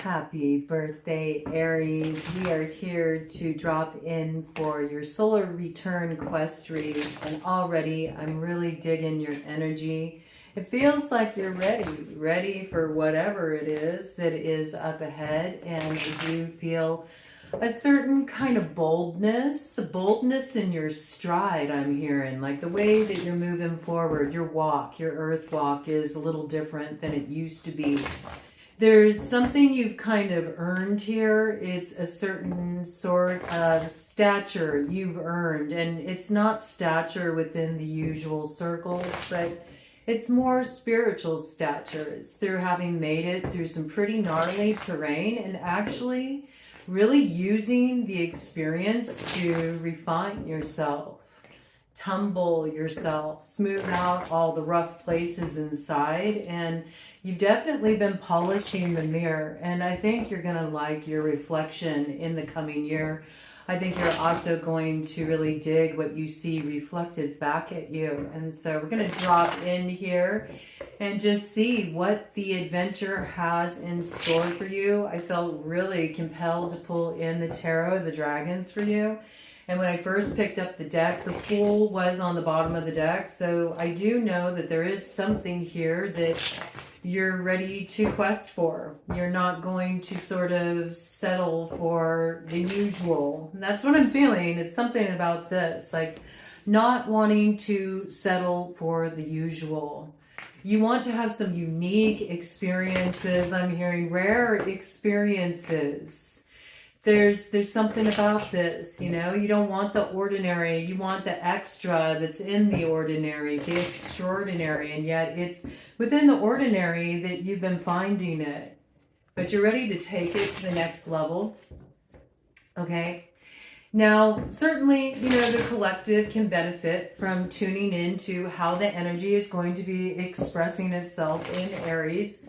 Happy birthday, Aries. We are here to drop in for your Solar Return Quest read, and already I'm really digging your energy. It feels like you're ready for whatever it is that is up ahead, and I do feel a certain kind of boldness in your stride. I'm hearing, like the way that you're moving forward, your walk, your earth walk is a little different than it used to be. There's something you've kind of earned here. It's a certain sort of stature you've earned, and it's not stature within the usual circles, but it's more spiritual stature. It's through having made it through some pretty gnarly terrain and actually really using the experience to refine yourself, tumble yourself, smooth out all the rough places inside, and you've definitely been polishing the mirror, and I think you're going to like your reflection in the coming year. I think you're also going to really dig what you see reflected back at you. And so we're going to drop in here and just see what the adventure has in store for you. I felt really compelled to pull in the tarot, the dragons for you. And when I first picked up the deck, the pool was on the bottom of the deck. So I do know that there is something here that you're ready to quest for. You're not going to sort of settle for the usual. And that's what I'm feeling. It's something about this, like not wanting to settle for the usual. You want to have some unique experiences. I'm hearing rare experiences. There's something about this, you know, you don't want the ordinary, you want the extra that's in the ordinary, the extraordinary, and yet it's within the ordinary that you've been finding it, but you're ready to take it to the next level. Okay. Now, certainly, you know, the collective can benefit from tuning into how the energy is going to be expressing itself in Aries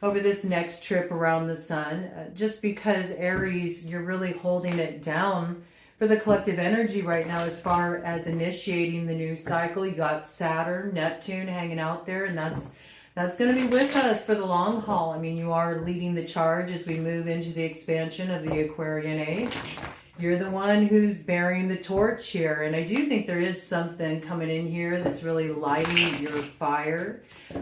over this next trip around the sun, just because Aries, you're really holding it down for the collective energy right now as far as initiating the new cycle. You got Saturn, Neptune hanging out there, and that's going to be with us for the long haul. I mean, you are leading the charge as we move into the expansion of the Aquarian age. You're the one who's bearing the torch here, and I do think there is something coming in here that's really lighting your fire,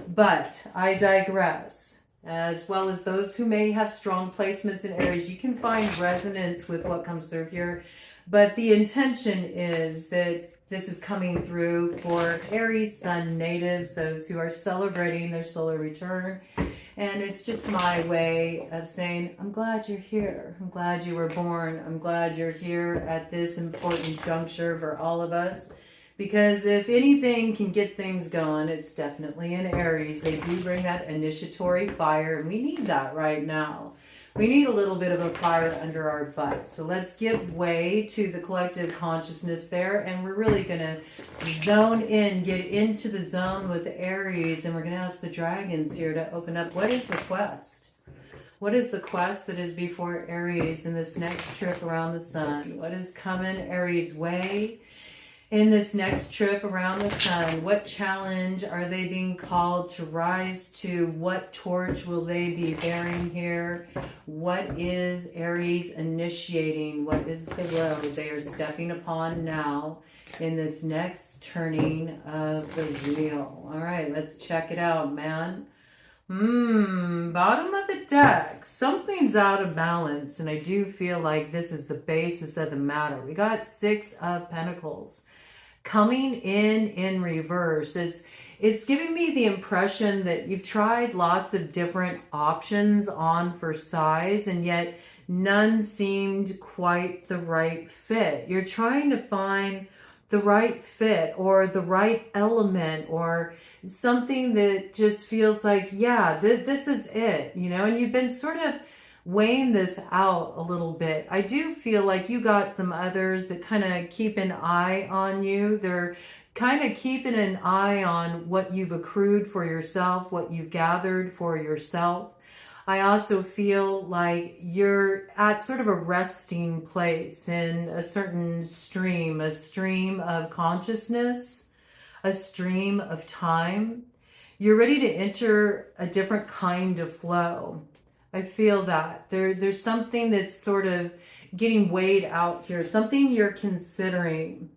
but I digress. As well as those who may have strong placements in Aries, you can find resonance with what comes through here. But the intention is that this is coming through for Aries Sun natives, those who are celebrating their solar return. And it's just my way of saying, I'm glad you're here. I'm glad you were born. I'm glad you're here at this important juncture for all of us. Because if anything can get things going, it's definitely in Aries. They do bring that initiatory fire, and we need that right now. We need a little bit of a fire under our butt. So let's give way to the collective consciousness there, and we're really going to zone in, get into the zone with Aries, and we're going to ask the dragons here to open up. What is the quest? What is the quest that is before Aries in this next trip around the sun? What is coming Aries' way in this next trip around the sun? What challenge are they being called to rise to? What torch will they be bearing here? What is Aries initiating? What is the road they are stepping upon now in this next turning of the wheel? All right, let's check it out, man. Bottom of the deck. Something's out of balance, and I do feel like this is the basis of the matter. We got Six of Pentacles coming in reverse. It's giving me the impression that you've tried lots of different options on for size, and yet none seemed quite the right fit. You're trying to find the right fit or the right element or something that just feels like, yeah, this is it, you know, and you've been sort of weighing this out a little bit. I do feel like you got some others that kind of keep an eye on you. They're kind of keeping an eye on what you've accrued for yourself, what you've gathered for yourself. I also feel like you're at sort of a resting place in a certain stream, a stream of consciousness, a stream of time. You're ready to enter a different kind of flow. I feel that. There's something that's sort of getting weighed out here, something you're considering,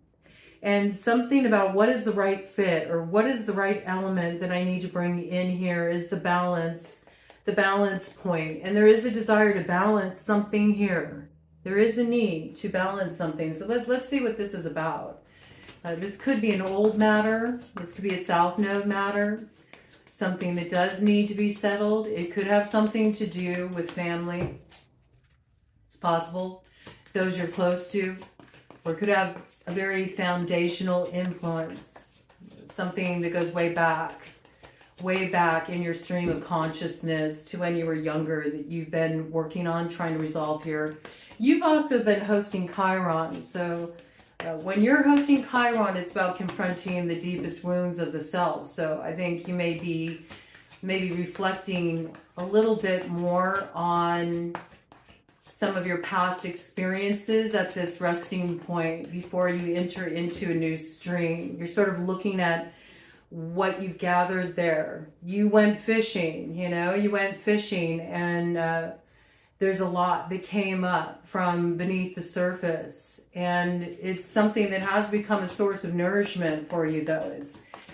and something about what is the right fit or what is the right element that I need to bring in here is the balance point. And there is a desire to balance something here. There is a need to balance something. So let's see what this is about. This could be an old matter. This could be a south node matter. Something that does need to be settled. It could have something to do with family. It's possible. Those you're close to. Or it could have a very foundational influence. Something that goes way back in your stream of consciousness to when you were younger that you've been working on, trying to resolve here. You've also been hosting Chiron. So when you're hosting Chiron, it's about confronting the deepest wounds of the self. So I think you may be reflecting a little bit more on some of your past experiences at this resting point before you enter into a new stream. You're sort of looking at what you've gathered there. You went fishing, and there's a lot that came up from beneath the surface, and it's something that has become a source of nourishment for you, though.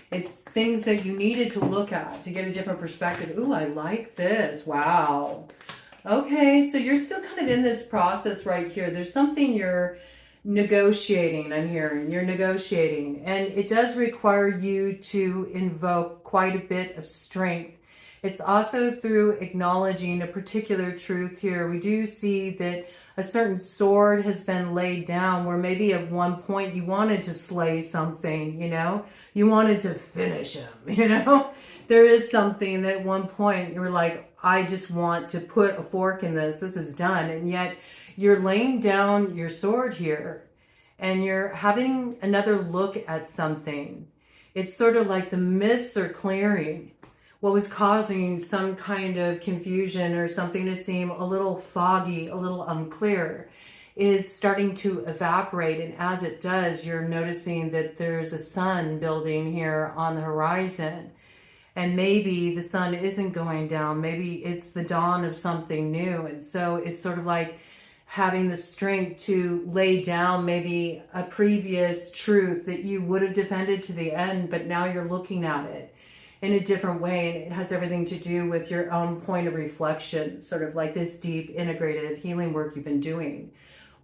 It's things that you needed to look at to get a different perspective. Ooh, I like this. Wow. Okay, so you're still kind of in this process right here. There's something you're negotiating, I'm hearing. You're negotiating, and it does require you to invoke quite a bit of strength. It's also through acknowledging a particular truth here. We do see that a certain sword has been laid down where maybe at one point you wanted to slay something, you wanted to finish him, There is something that at one point you were like, I just want to put a fork in this. This is done. And yet you're laying down your sword here and you're having another look at something. It's sort of like the mists are clearing. What was causing some kind of confusion or something to seem a little foggy, a little unclear, is starting to evaporate. And as it does, you're noticing that there's a sun building here on the horizon. And maybe the sun isn't going down. Maybe it's the dawn of something new. And so it's sort of like having the strength to lay down maybe a previous truth that you would have defended to the end, but now you're looking at it in a different way. And it has everything to do with your own point of reflection, sort of like this deep integrative healing work you've been doing,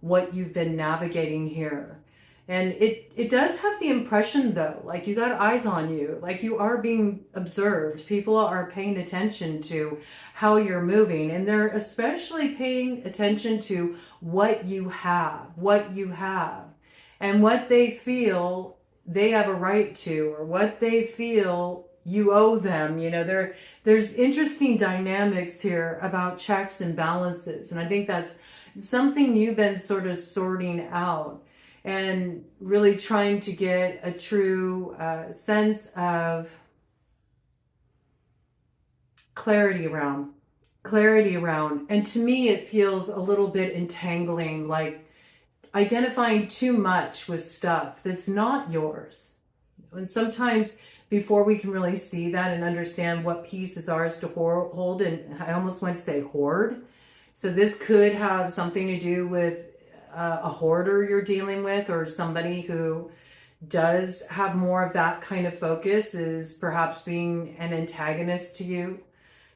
what you've been navigating here. And it does have the impression, though, like you got eyes on you, like you are being observed. People are paying attention to how you're moving, and they're especially paying attention to what you have, and what they feel they have a right to, or what they feel you owe them. There's interesting dynamics here about checks and balances, and I think that's something you've been sort of sorting out. And really trying to get a true sense of clarity around. And to me, it feels a little bit entangling, like identifying too much with stuff that's not yours. And sometimes before we can really see that and understand what piece is ours to hold, and I almost want to say hoard. So this could have something to do with a hoarder you're dealing with, or somebody who does have more of that kind of focus, is perhaps being an antagonist to you.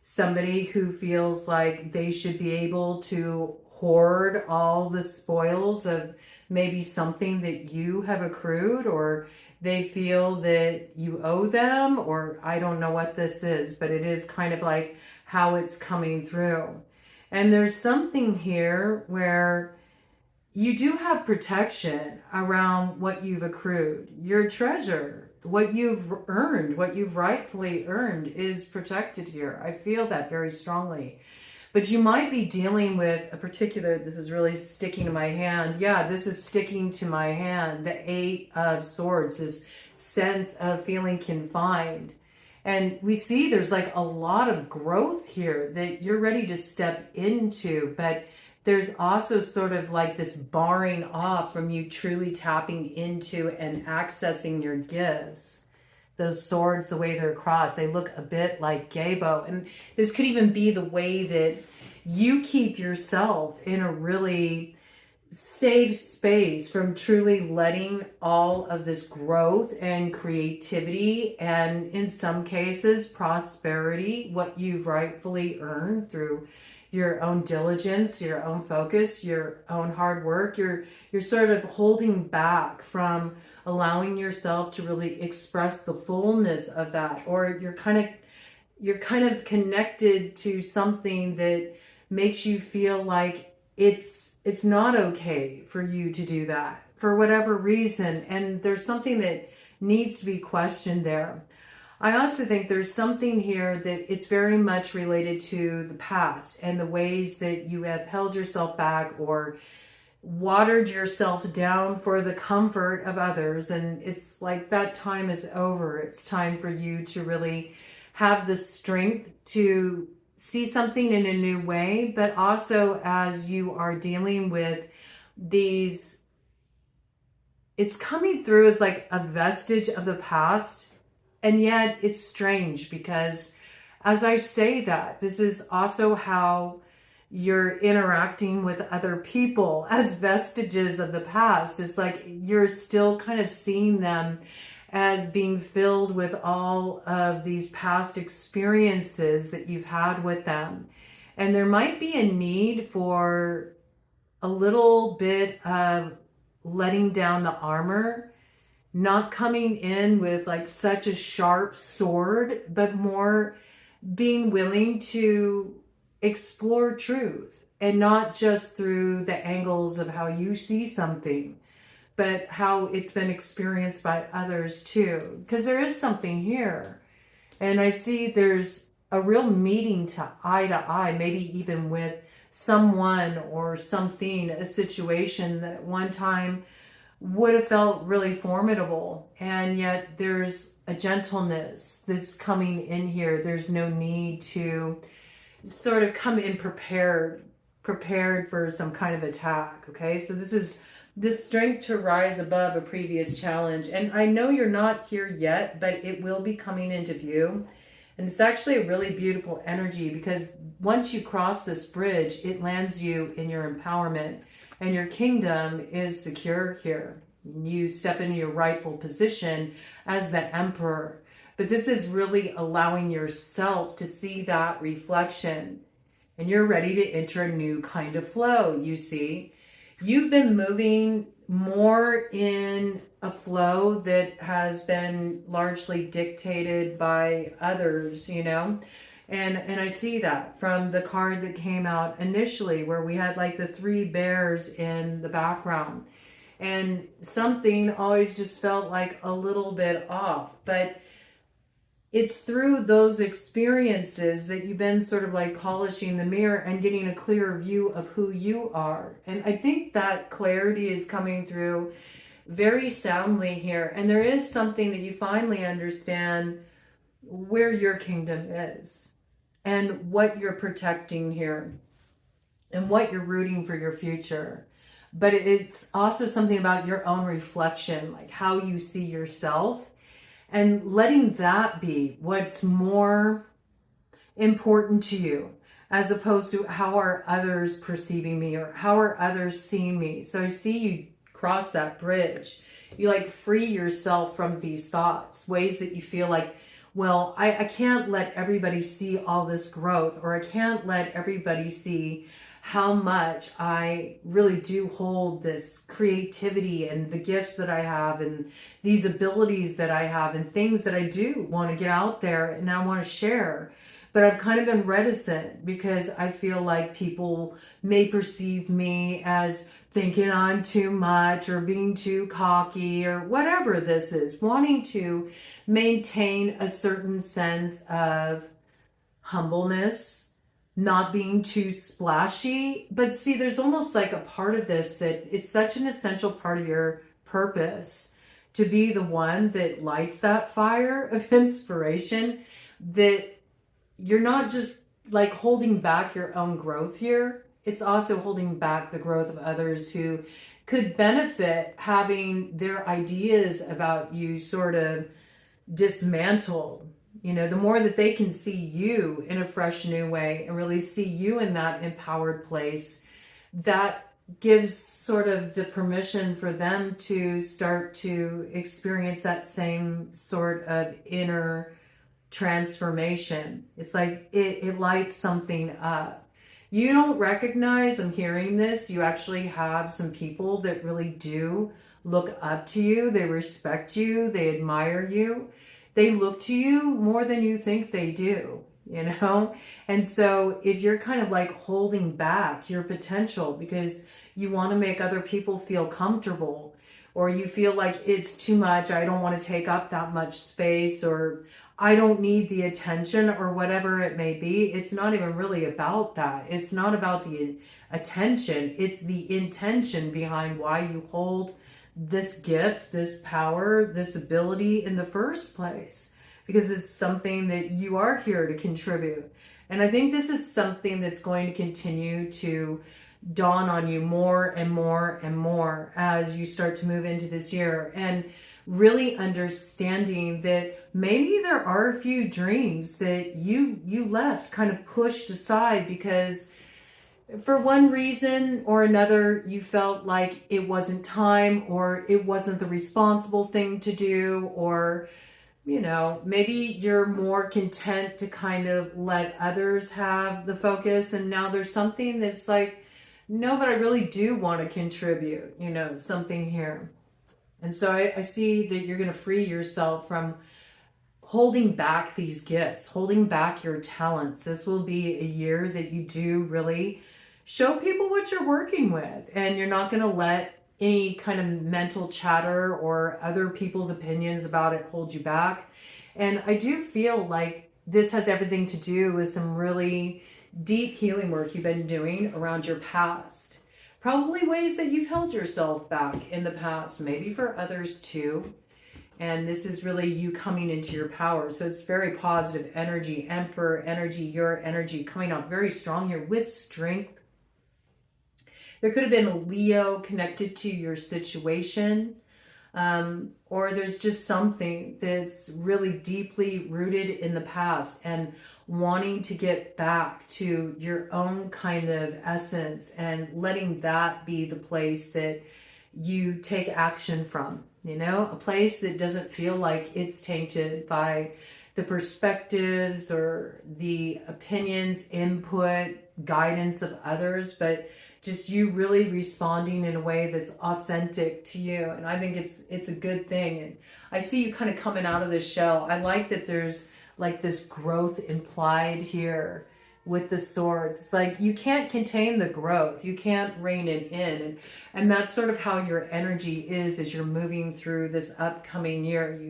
Somebody who feels like they should be able to hoard all the spoils of maybe something that you have accrued, or they feel that you owe them, or I don't know what this is, but it is kind of like how it's coming through. And there's something here where you do have protection around what you've accrued. Your treasure, what you've earned, what you've rightfully earned is protected here. I feel that very strongly. But you might be dealing with a particular, this is really sticking to my hand. Yeah, this is sticking to my hand. The 8 of Swords, this sense of feeling confined. And we see there's like a lot of growth here that you're ready to step into, but there's also sort of like this barring off from you truly tapping into and accessing your gifts. Those swords, the way they're crossed, they look a bit like Gabo. And this could even be the way that you keep yourself in a really safe space from truly letting all of this growth and creativity, and in some cases prosperity, what you've rightfully earned through your own diligence, your own focus, your own hard work. You're sort of holding back from allowing yourself to really express the fullness of that, or you're kind of connected to something that makes you feel like it's not okay for you to do that for whatever reason, and there's something that needs to be questioned there. I also think there's something here that it's very much related to the past and the ways that you have held yourself back or watered yourself down for the comfort of others. And it's like that time is over. It's time for you to really have the strength to see something in a new way, but also as you are dealing with these, it's coming through as like a vestige of the past. And yet it's strange because as I say that, this is also how you're interacting with other people as vestiges of the past. It's like you're still kind of seeing them as being filled with all of these past experiences that you've had with them. And there might be a need for a little bit of letting down the armor, not coming in with like such a sharp sword, but more being willing to explore truth, and not just through the angles of how you see something, but how it's been experienced by others too. Because there is something here. And I see there's a real meeting to eye, maybe even with someone or something, a situation that at one time would have felt really formidable. And yet there's a gentleness that's coming in here. There's no need to sort of come in prepared for some kind of attack. Okay, so this is the strength to rise above a previous challenge. And I know you're not here yet, but it will be coming into view. And it's actually a really beautiful energy, because once you cross this bridge, it lands you in your empowerment, and your kingdom is secure here. You step into your rightful position as the emperor. But this is really allowing yourself to see that reflection, and you're ready to enter a new kind of flow. You see, you've been moving more in a flow that has been largely dictated by others, you know? And I see that from the card that came out initially, where we had like the three bears in the background, and something always just felt like a little bit off. But it's through those experiences that you've been sort of like polishing the mirror and getting a clearer view of who you are. And I think that clarity is coming through very soundly here. And there is something that you finally understand where your kingdom is and what you're protecting here and what you're rooting for your future. But it's also something about your own reflection, like how you see yourself, and letting that be what's more important to you, as opposed to how are others perceiving me or how are others seeing me. So I see you cross that bridge. You like free yourself from these thoughts, ways that you feel like, well, I can't let everybody see all this growth, or I can't let everybody see how much I really do hold this creativity and the gifts that I have and these abilities that I have and things that I do want to get out there and I want to share. But I've kind of been reticent because I feel like people may perceive me as thinking I'm too much or being too cocky or whatever this is, wanting to maintain a certain sense of humbleness, not being too splashy. But see, there's almost like a part of this that it's such an essential part of your purpose to be the one that lights that fire of inspiration, that you're not just like holding back your own growth here. It's also holding back the growth of others who could benefit having their ideas about you sort of dismantled, You know, the more that they can see you in a fresh new way and really see you in that empowered place, that gives sort of the permission for them to start to experience that same sort of inner transformation. It's like it lights something up. You don't recognize, I'm hearing this, you actually have some people that really do look up to you. They respect you. They admire you. They look to you more than you think they do, you know? And so if you're kind of like holding back your potential because you want to make other people feel comfortable, or you feel like it's too much, I don't want to take up that much space, or I don't need the attention, or whatever it may be, it's not even really about that. It's not about the attention. It's the intention behind why you hold this gift, this power, this ability in the first place, because it's something that you are here to contribute. And I think this is something that's going to continue to dawn on you more and more and more as you start to move into this year, and really understanding that maybe there are a few dreams that you left kind of pushed aside because for one reason or another, you felt like it wasn't time, or it wasn't the responsible thing to do, or, you know, maybe you're more content to kind of let others have the focus. And now there's something that's like, no, but I really do want to contribute, you know, something here. And so I see that you're going to free yourself from holding back these gifts, holding back your talents. This will be a year that you do really show people what you're working with, and you're not going to let any kind of mental chatter or other people's opinions about it hold you back. And I do feel like this has everything to do with some really deep healing work you've been doing around your past. Probably ways that you've held yourself back in the past, maybe for others too. And this is really you coming into your power. So it's very positive energy, Emperor energy, your energy coming out very strong here with strength. There could have been a Leo connected to your situation, or there's just something that's really deeply rooted in the past and wanting to get back to your own kind of essence and letting that be the place that you take action from, you know, a place that doesn't feel like it's tainted by the perspectives or the opinions, input, guidance of others, but just you really responding in a way that's authentic to you. And I think it's a good thing. And I see you kind of coming out of this shell. I like that there's like this growth implied here with the swords. It's like you can't contain the growth. You can't rein it in. And that's sort of how your energy is as you're moving through this upcoming year.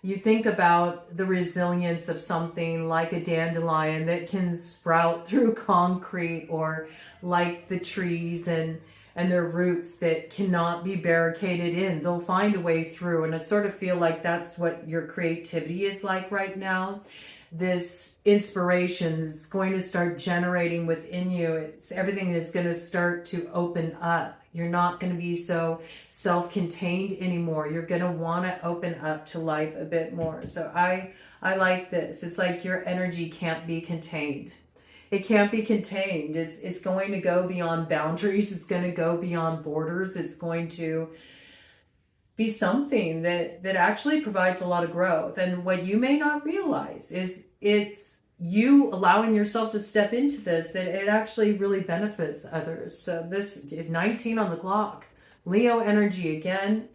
You think about the resilience of something like a dandelion that can sprout through concrete, or like the trees and their roots that cannot be barricaded in. They'll find a way through. And I sort of feel like that's what your creativity is like right now. This inspiration is going to start generating within you. It's everything is going to start to open up. You're not going to be so self-contained anymore. You're going to want to open up to life a bit more. So I like this. It's like your energy can't be contained. It can't be contained. It's going to go beyond boundaries. It's going to go beyond borders. It's going to be something that actually provides a lot of growth. And what you may not realize is it's you allowing yourself to step into this, that it actually really benefits others. So this 19 on the clock, Leo energy again,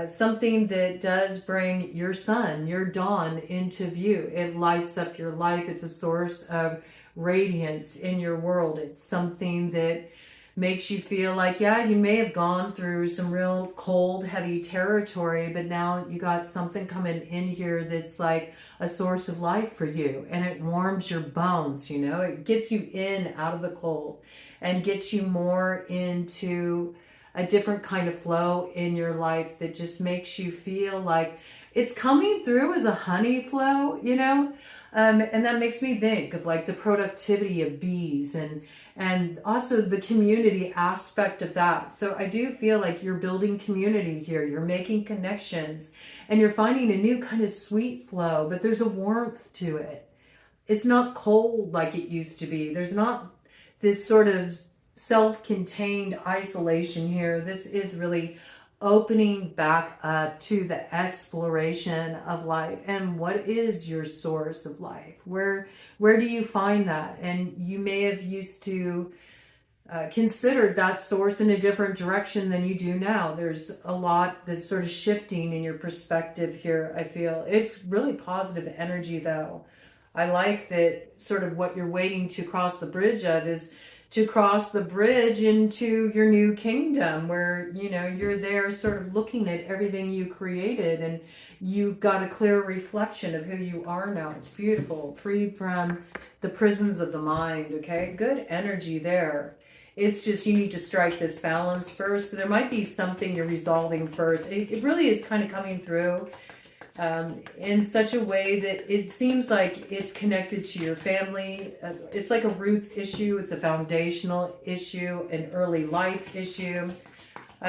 something that does bring your sun, your dawn into view. It lights up your life. It's a source of radiance in your world. It's something that makes you feel like, yeah, you may have gone through some real cold, heavy territory, but now you got something coming in here that's like a source of life for you, and it warms your bones, you know, it gets you in out of the cold and gets you more into a different kind of flow in your life that just makes you feel like it's coming through as a honey flow, you know. And that makes me think of like the productivity of bees and also the community aspect of that. So I do feel like you're building community here. You're making connections and you're finding a new kind of sweet flow, but there's a warmth to it. It's not cold like it used to be. There's not this sort of self-contained isolation here. This is really opening back up to the exploration of life and what is your source of life. Where do you find that? And you may have used to considered that source in a different direction than you do now. There's a lot that's sort of shifting in your perspective here. I feel it's really positive energy though. I like that sort of what you're waiting to cross the bridge of is to cross the bridge into your new kingdom where, you know, you're there sort of looking at everything you created and you got a clear reflection of who you are now. It's beautiful. Free from the prisons of the mind, okay? Good energy there. It's just you need to strike this balance first. So there might be something you're resolving first. It really is kind of coming through in such a way that it seems like it's connected to your family. It's like a roots issue. It's a foundational issue, an early life issue.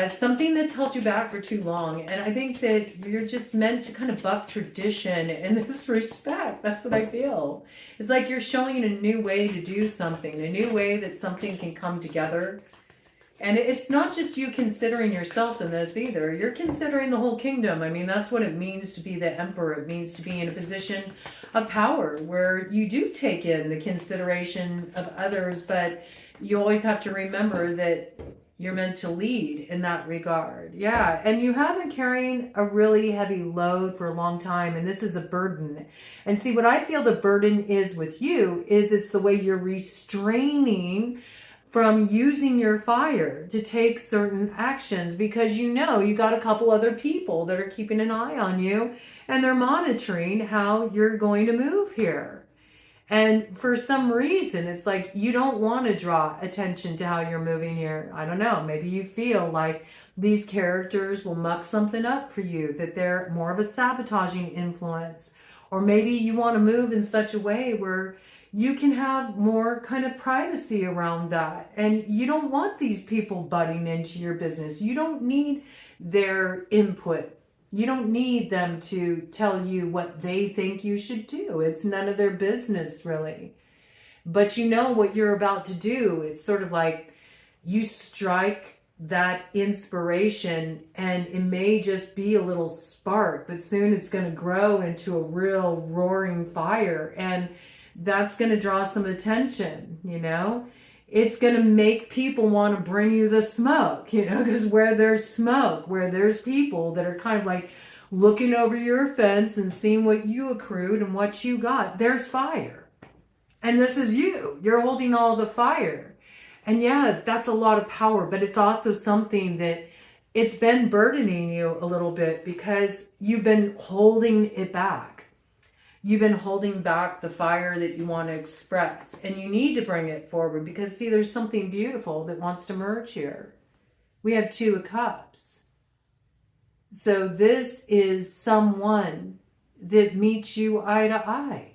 Something that's held you back for too long. And I think that you're just meant to kind of buck tradition in this respect. That's what I feel. It's like you're showing a new way to do something, a new way that something can come together. And it's not just you considering yourself in this either. You're considering the whole kingdom. I mean, that's what it means to be the emperor. It means to be in a position of power where you do take in the consideration of others, but you always have to remember that you're meant to lead in that regard. Yeah, and you have been carrying a really heavy load for a long time, and this is a burden. And see, what I feel the burden is with you is it's the way you're restraining from using your fire to take certain actions because you know you got a couple other people that are keeping an eye on you and they're monitoring how you're going to move here. And for some reason, it's like you don't want to draw attention to how you're moving here. I don't know. Maybe you feel like these characters will muck something up for you, that they're more of a sabotaging influence. Or maybe you want to move in such a way where you can have more kind of privacy around that. And you don't want these people butting into your business. You don't need their input. You don't need them to tell you what they think you should do. It's none of their business, really. But you know what you're about to do. It's sort of like you strike that inspiration and it may just be a little spark, but soon it's going to grow into a real roaring fire. And that's going to draw some attention, you know. It's going to make people want to bring you the smoke, you know, because where there's smoke, where there's people that are kind of like looking over your fence and seeing what you accrued and what you got, there's fire. And this is you. You're holding all the fire. And yeah, that's a lot of power, but it's also something that it's been burdening you a little bit because you've been holding it back. You've been holding back the fire that you want to express, and you need to bring it forward because, see, there's something beautiful that wants to merge here. We have 2 of Cups. So this is someone that meets you eye to eye.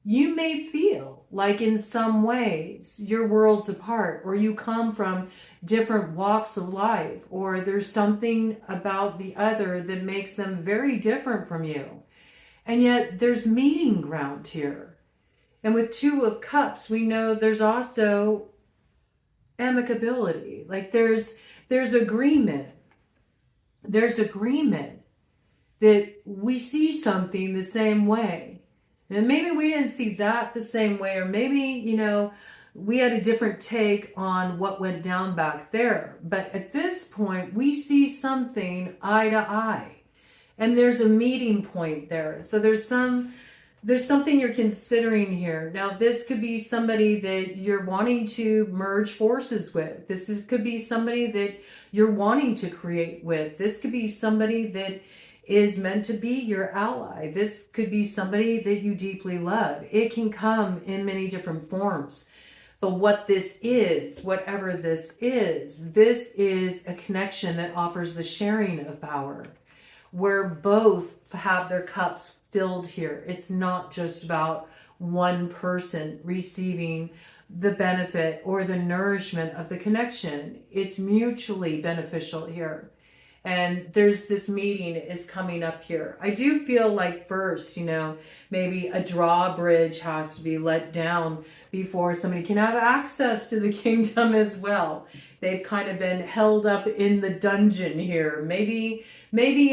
You may feel like in some ways you're worlds apart, or you come from different walks of life, or there's something about the other that makes them very different from you. And yet there's meeting ground here. And with 2 of Cups, we know there's also amicability. Like there's agreement. There's agreement that we see something the same way. And maybe we didn't see that the same way, or maybe, you know, we had a different take on what went down back there. But at this point, we see something eye to eye. And there's a meeting point there. So there's something you're considering here. Now, this could be somebody that you're wanting to merge forces with. Could be somebody that you're wanting to create with. This could be somebody that is meant to be your ally. This could be somebody that you deeply love. It can come in many different forms. But what this is, whatever this is a connection that offers the sharing of power, where both have their cups filled here. It's not just about one person receiving the benefit or the nourishment of the connection. It's mutually beneficial here. And there's this meeting is coming up here. I do feel like first, you know, maybe a drawbridge has to be let down before somebody can have access to the kingdom as well. They've kind of been held up in the dungeon here. Maybe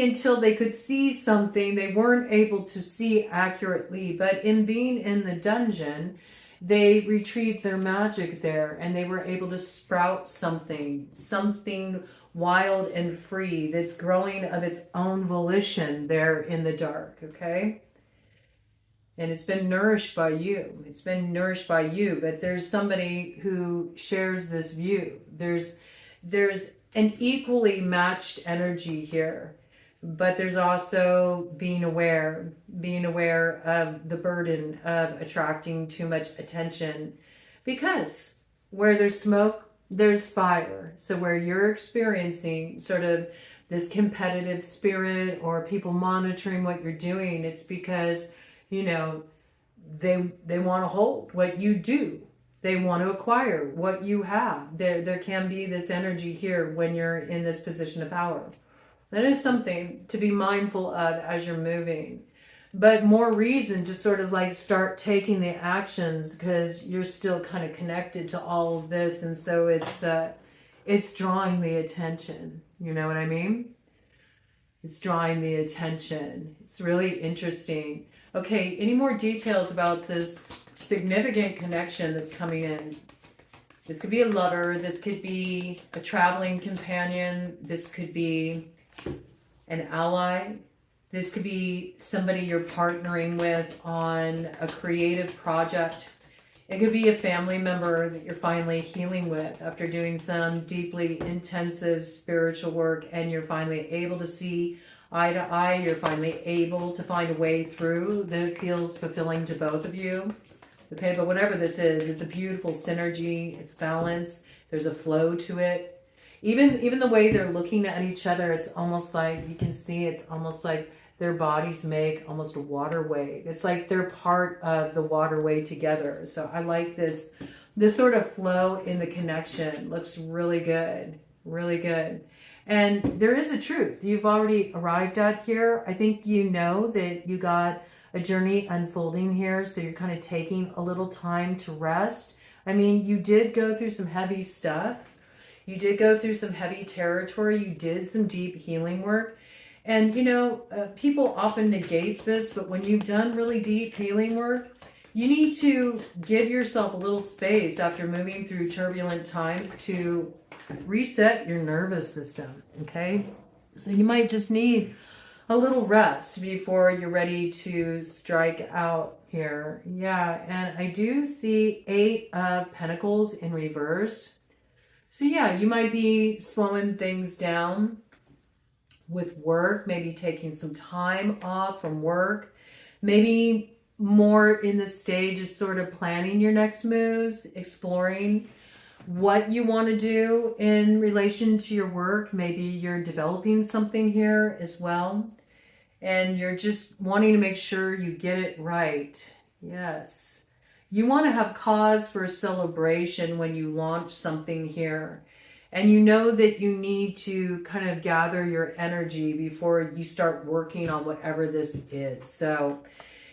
until they could see something they weren't able to see accurately. But in being in the dungeon, they retrieved their magic there and they were able to sprout something wild and free that's growing of its own volition there in the dark, okay? And it's been nourished by you. It's been nourished by you, but there's somebody who shares this view. There's an equally matched energy here, but there's also being aware of the burden of attracting too much attention, because where there's smoke, there's fire. So where you're experiencing sort of this competitive spirit or people monitoring what you're doing, it's because, you know, they want to hold what you do. They want to acquire what you have. There can be this energy here when you're in this position of power. That is something to be mindful of as you're moving. But more reason to sort of like start taking the actions, because you're still kind of connected to all of this. And so it's drawing the attention. You know what I mean? It's drawing the attention. It's really interesting. Okay, any more details about this significant connection that's coming in? This could be a lover. This could be a traveling companion. This could be an ally. This could be somebody you're partnering with on a creative project. It could be a family member that you're finally healing with after doing some deeply intensive spiritual work, and you're finally able to see eye to eye. You're finally able to find a way through that feels fulfilling to both of you. Okay, but whatever this is, it's a beautiful synergy. It's balance. There's a flow to it. Even the way they're looking at each other, it's almost like, you can see it's almost like their bodies make almost a waterway. It's like they're part of the waterway together. So I like this sort of flow in the connection. Looks really good, really good. And there is a truth you've already arrived at here. I think you know that you got a journey unfolding here. So you're kind of taking a little time to rest. I mean, you did go through some heavy stuff. You did go through some heavy territory. You did some deep healing work. And, you know, people often negate this, but when you've done really deep healing work, you need to give yourself a little space after moving through turbulent times to reset your nervous system, okay? So you might just need a little rest before you're ready to strike out here. Yeah, and I do see 8 of Pentacles in reverse. So yeah, you might be slowing things down with work, maybe taking some time off from work, maybe more in the stage of sort of planning your next moves, exploring what you want to do in relation to your work. Maybe you're developing something here as well, and you're just wanting to make sure you get it right. Yes. You want to have cause for celebration when you launch something here. And you know that you need to kind of gather your energy before you start working on whatever this is. So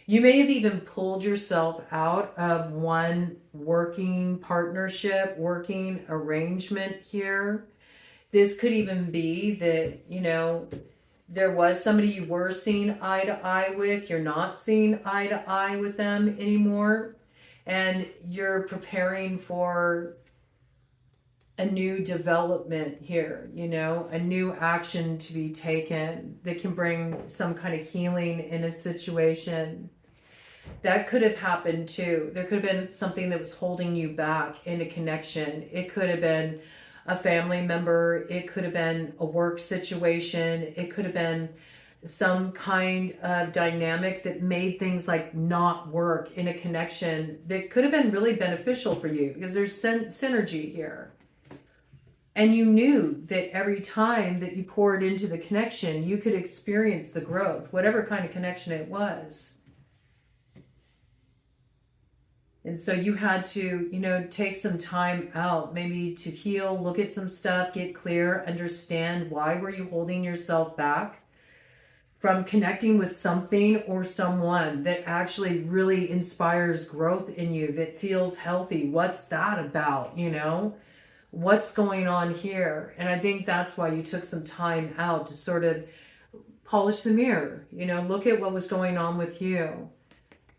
you may have even pulled yourself out of one working partnership, working arrangement here. This could even be that, you know, there was somebody you were seeing eye to eye with. You're not seeing eye to eye with them anymore. And you're preparing for a new development here, you know, a new action to be taken that can bring some kind of healing in a situation. That could have happened too. There could have been something that was holding you back in a connection. It could have been a family member. It could have been a work situation. It could have been some kind of dynamic that made things like not work in a connection that could have been really beneficial for you, because there's synergy here. And you knew that every time that you poured into the connection, you could experience the growth, whatever kind of connection it was. And so you had to, you know, take some time out, maybe to heal, look at some stuff, get clear, understand why were you holding yourself back from connecting with something or someone that actually really inspires growth in you, that feels healthy. What's that about, you know? What's going on here? And I think that's why you took some time out to sort of polish the mirror, you know, look at what was going on with you.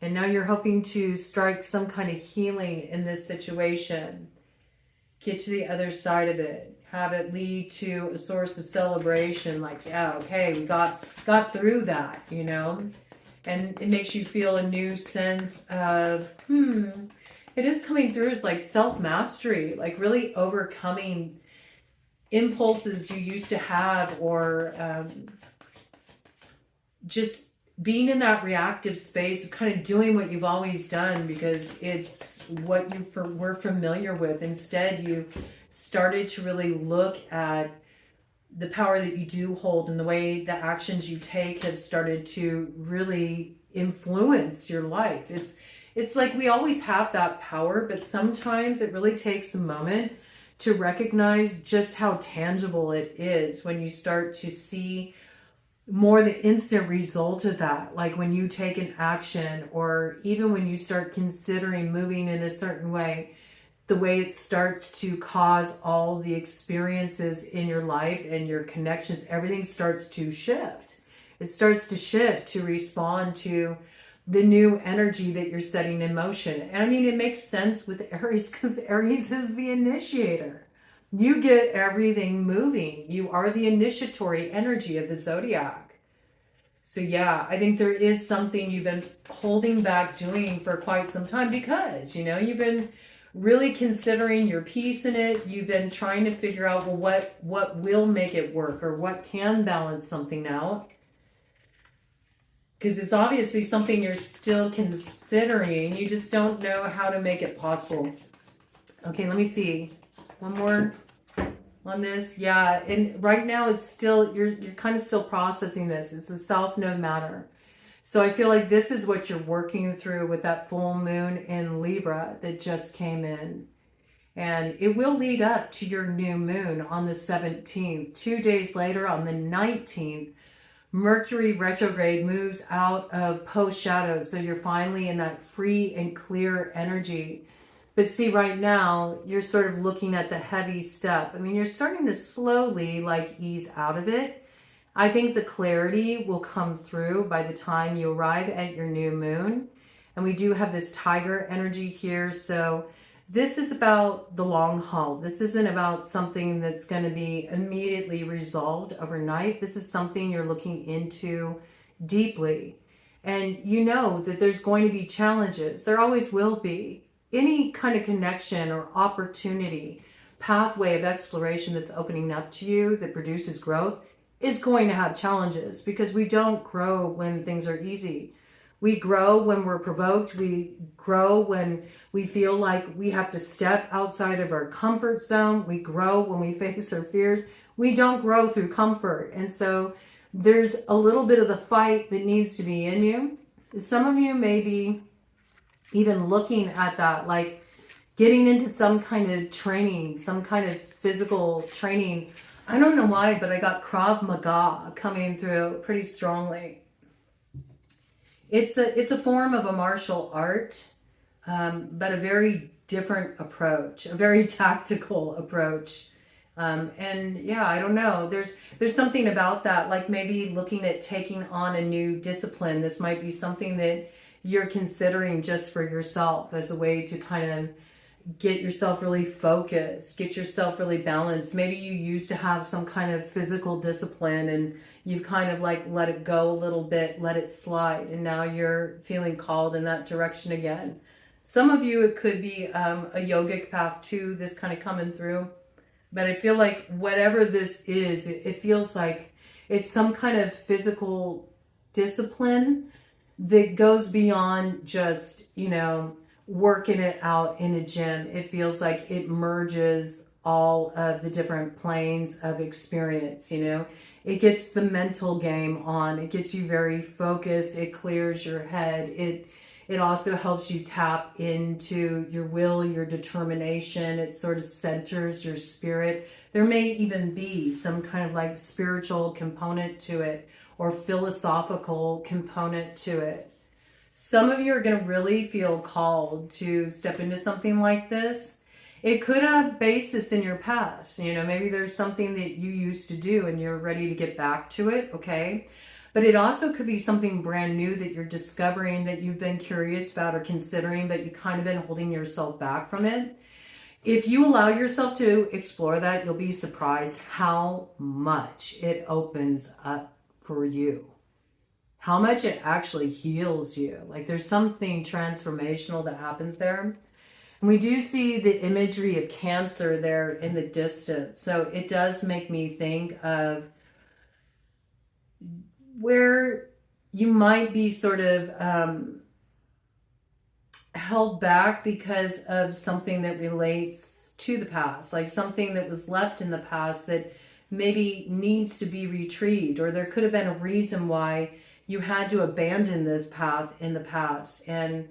And now you're hoping to strike some kind of healing in this situation. Get to the other side of it. Have it lead to a source of celebration. Like, yeah, okay, we got through that, you know. And it makes you feel a new sense of, it is coming through as like self-mastery. Like really overcoming impulses you used to have, or just being in that reactive space of kind of doing what you've always done because it's what you were familiar with. Instead, you started to really look at the power that you do hold, and the way the actions you take have started to really influence your life. It's like we always have that power, but sometimes it really takes a moment to recognize just how tangible it is when you start to see more the instant result of that. Like when you take an action, or even when you start considering moving in a certain way, the way it starts to cause all the experiences in your life and your connections, everything starts to shift. It starts to shift to respond to the new energy that you're setting in motion. And I mean, it makes sense with Aries because Aries is the initiator. You get everything moving. You are the initiatory energy of the zodiac. So yeah, I think there is something you've been holding back doing for quite some time because, you know, you've been really considering your piece in it. You've been trying to figure out, well, what will make it work, or what can balance something out. Because it's obviously something you're still considering. You just don't know how to make it possible. Okay, let me see. One more on this. Yeah, and right now it's still, you're kind of still processing this. It's a South Node matter. So I feel like this is what you're working through with that full moon in Libra that just came in. And it will lead up to your new moon on the 17th. 2 days later, on the 19th, Mercury retrograde moves out of post shadow. So you're finally in that free and clear energy. But see, right now, you're sort of looking at the heavy stuff. I mean, you're starting to slowly like ease out of it. I think the clarity will come through by the time you arrive at your new moon. And we do have this tiger energy here. So this is about the long haul. This isn't about something that's going to be immediately resolved overnight. This is something you're looking into deeply. And you know that there's going to be challenges. There always will be. Any kind of connection or opportunity, pathway of exploration that's opening up to you that produces growth is going to have challenges, because we don't grow when things are easy. We grow when we're provoked. We grow when we feel like we have to step outside of our comfort zone. We grow when we face our fears. We don't grow through comfort. And so there's a little bit of the fight that needs to be in you. Some of you may be even looking at that, like getting into some kind of training, some kind of physical training. I don't know why, but I got Krav Maga coming through pretty strongly. It's a form of a martial art, but a very different approach, a very tactical approach. And yeah, I don't know. There's something about that, like maybe looking at taking on a new discipline. This might be something that you're considering just for yourself as a way to kind of get yourself really focused, get yourself really balanced. Maybe you used to have some kind of physical discipline and you've kind of like let it go a little bit, let it slide, and now you're feeling called in that direction again. Some of you, it could be a yogic path too, this kind of coming through. But I feel like whatever this is, it feels like it's some kind of physical discipline that goes beyond just, you know, working it out in a gym. It feels like it merges all of the different planes of experience, you know. It gets the mental game on. It gets you very focused. It clears your head. It also helps you tap into your will, your determination. It sort of centers your spirit. There may even be some kind of like spiritual component to it or philosophical component to it. Some of you are going to really feel called to step into something like this. It could have basis in your past. You know, maybe there's something that you used to do and you're ready to get back to it, okay? But it also could be something brand new that you're discovering, that you've been curious about or considering, but you've kind of been holding yourself back from it. If you allow yourself to explore that, you'll be surprised how much it opens up for you. How much it actually heals you. Like there's something transformational that happens there. And we do see the imagery of Cancer there in the distance. So it does make me think of where you might be sort of held back because of something that relates to the past, like something that was left in the past that maybe needs to be retrieved, or there could have been a reason why you had to abandon this path in the past, and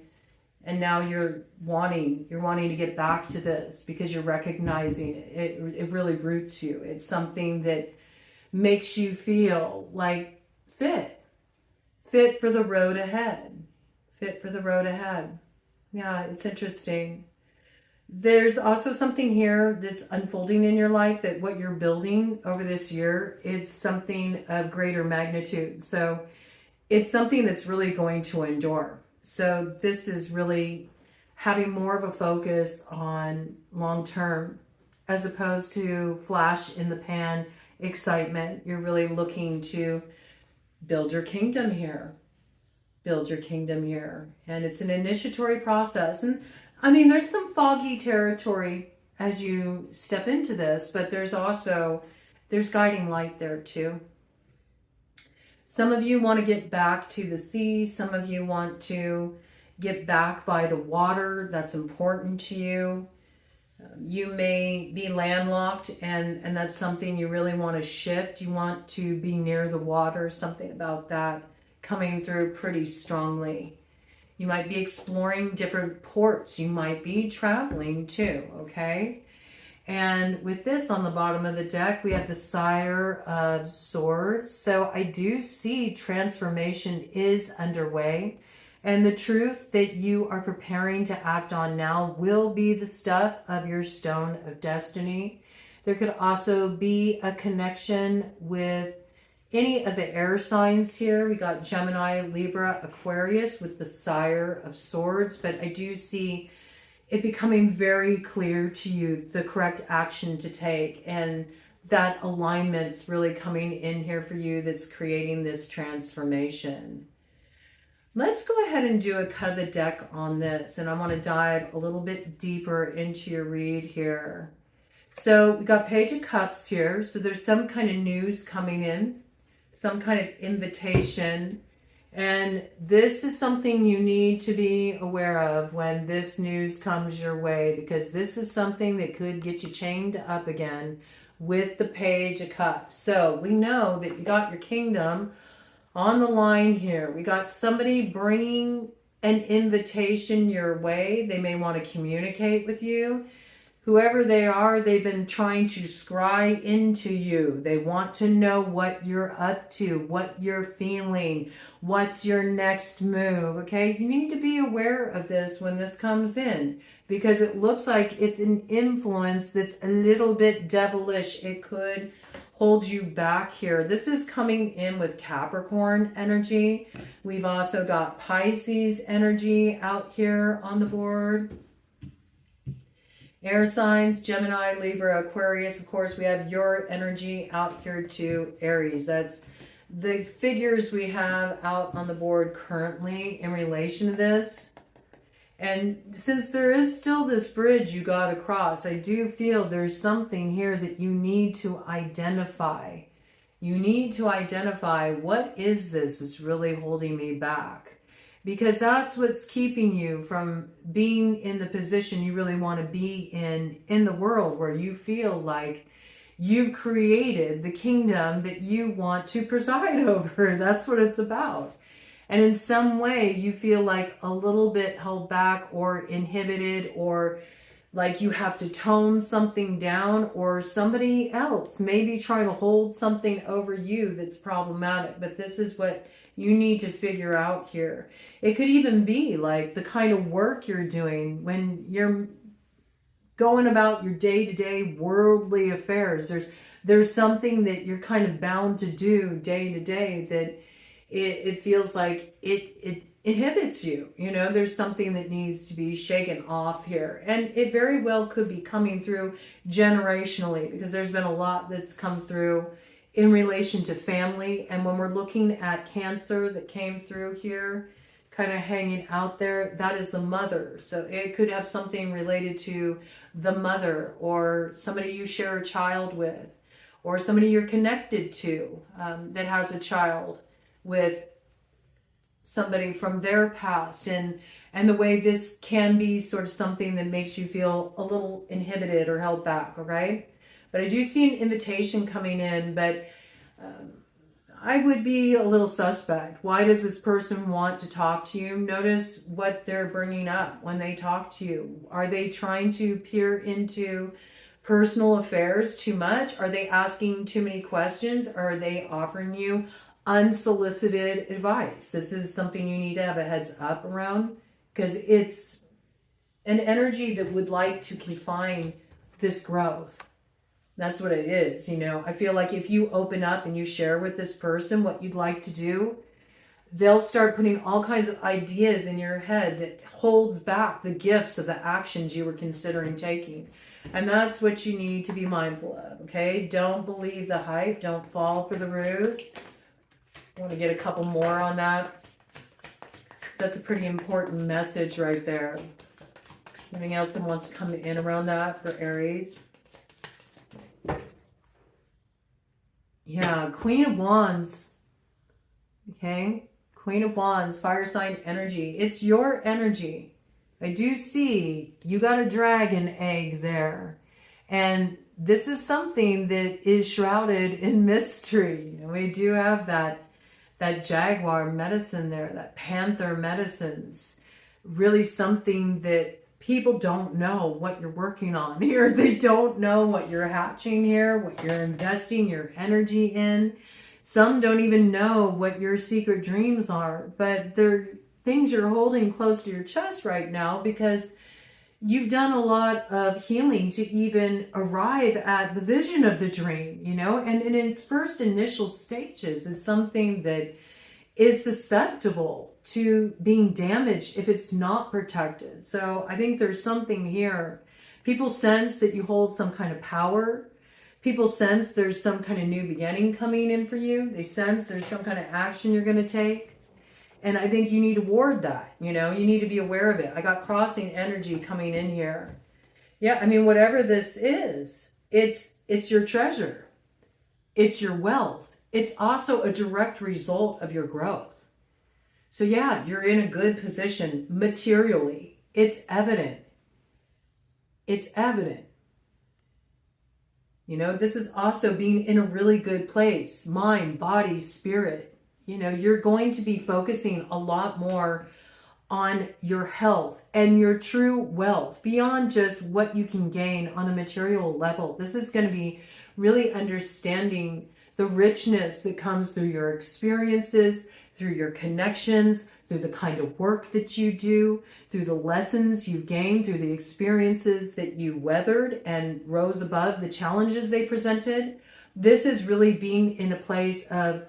now you're wanting to get back to this because you're recognizing it really roots you. It's something that makes you feel like fit for the road ahead. Fit for the road ahead. Yeah, it's interesting. There's also something here that's unfolding in your life, that what you're building over this year is something of greater magnitude. So it's something that's really going to endure. So this is really having more of a focus on long term as opposed to flash in the pan excitement. You're really looking to build your kingdom here. Build your kingdom here. And it's an initiatory process. And I mean, there's some foggy territory as you step into this, but there's guiding light there too. Some of you want to get back to the sea. Some of you want to get back by the water. That's important to you. You may be landlocked and that's something you really want to shift. You want to be near the water, something about that coming through pretty strongly. You might be exploring different ports. You might be traveling too, okay? And with this on the bottom of the deck, we have the Sire of Swords. So I do see transformation is underway. And the truth that you are preparing to act on now will be the stuff of your Stone of Destiny. There could also be a connection with any of the air signs here. We got Gemini, Libra, Aquarius with the Sire of Swords. But I do see it becoming very clear to you the correct action to take, and that alignment's really coming in here for you that's creating this transformation. Let's go ahead and do a cut of the deck on this, and I want to dive a little bit deeper into your read here. So we got Page of Cups here, so there's some kind of news coming in, some kind of invitation. And this is something you need to be aware of when this news comes your way, because this is something that could get you chained up again with the Page of Cups. So we know that you got your kingdom on the line here. We got somebody bringing an invitation your way. They may want to communicate with you. Whoever they are, they've been trying to scry into you. They want to know what you're up to, what you're feeling, what's your next move, okay? You need to be aware of this when this comes in, because it looks like it's an influence that's a little bit devilish. It could hold you back here. This is coming in with Capricorn energy. We've also got Pisces energy out here on the board. Air signs, Gemini, Libra, Aquarius. Of course, we have your energy out here too, Aries. That's the figures we have out on the board currently in relation to this. And since there is still this bridge you got to cross, I do feel there's something here that you need to identify. You need to identify, what is this that's really holding me back? because that's what's keeping you from being in the position you really want to be in the world, where you feel like you've created the kingdom that you want to preside over. That's what it's about. And in some way you feel like a little bit held back or inhibited, or like you have to tone something down, or somebody else maybe trying to hold something over you that's problematic. But this is what you need to figure out here. It could even be like the kind of work you're doing when you're going about your day-to-day worldly affairs. There's something that you're kind of bound to do day to day that it feels like it inhibits you. You know, there's something that needs to be shaken off here. And it very well could be coming through generationally, because there's been a lot that's come through in relation to family. And when we're looking at Cancer that came through here, kind of hanging out there, that is the mother. So it could have something related to the mother, or somebody you share a child with, or somebody you're connected to that has a child with somebody from their past. And the way this can be sort of something that makes you feel a little inhibited or held back, all right? But I do see an invitation coming in, but I would be a little suspect. Why does this person want to talk to you? Notice what they're bringing up when they talk to you. Are they trying to peer into personal affairs too much? Are they asking too many questions? Or are they offering you unsolicited advice? This is something you need to have a heads up around, because it's an energy that would like to confine this growth. That's what it is. You know, I feel like if you open up and you share with this person what you'd like to do, they'll start putting all kinds of ideas in your head that holds back the gifts of the actions you were considering taking. And that's what you need to be mindful of, okay? Don't believe the hype. Don't fall for the ruse. I want to get a couple more on that. That's a pretty important message right there. Anything else that wants to come in around that for Aries? Yeah, Queen of Wands. Okay, Queen of Wands, fire sign energy. It's your energy. I do see you got a dragon egg there. And this is something that is shrouded in mystery. You know, we do have that jaguar medicine there, that panther medicines. Really something that people don't know what you're working on here. They don't know what you're hatching here, what you're investing your energy in. Some don't even know what your secret dreams are, but they're things you're holding close to your chest right now, because you've done a lot of healing to even arrive at the vision of the dream, you know, and in its first initial stages is something that is susceptible to being damaged if it's not protected. So I think there's something here. People sense that you hold some kind of power. People sense there's some kind of new beginning coming in for you. They sense there's some kind of action you're going to take. And I think you need to ward that, you know, you need to be aware of it. I got crossing energy coming in here. Yeah, I mean, whatever this is, it's your treasure. It's your wealth. It's also a direct result of your growth. So yeah, you're in a good position materially. It's evident. It's evident. You know, this is also being in a really good place. Mind, body, spirit. You know, you're going to be focusing a lot more on your health and your true wealth beyond just what you can gain on a material level. This is going to be really understanding the richness that comes through your experiences, through your connections, through the kind of work that you do, through the lessons you've gained, through the experiences that you weathered and rose above the challenges they presented. This is really being in a place of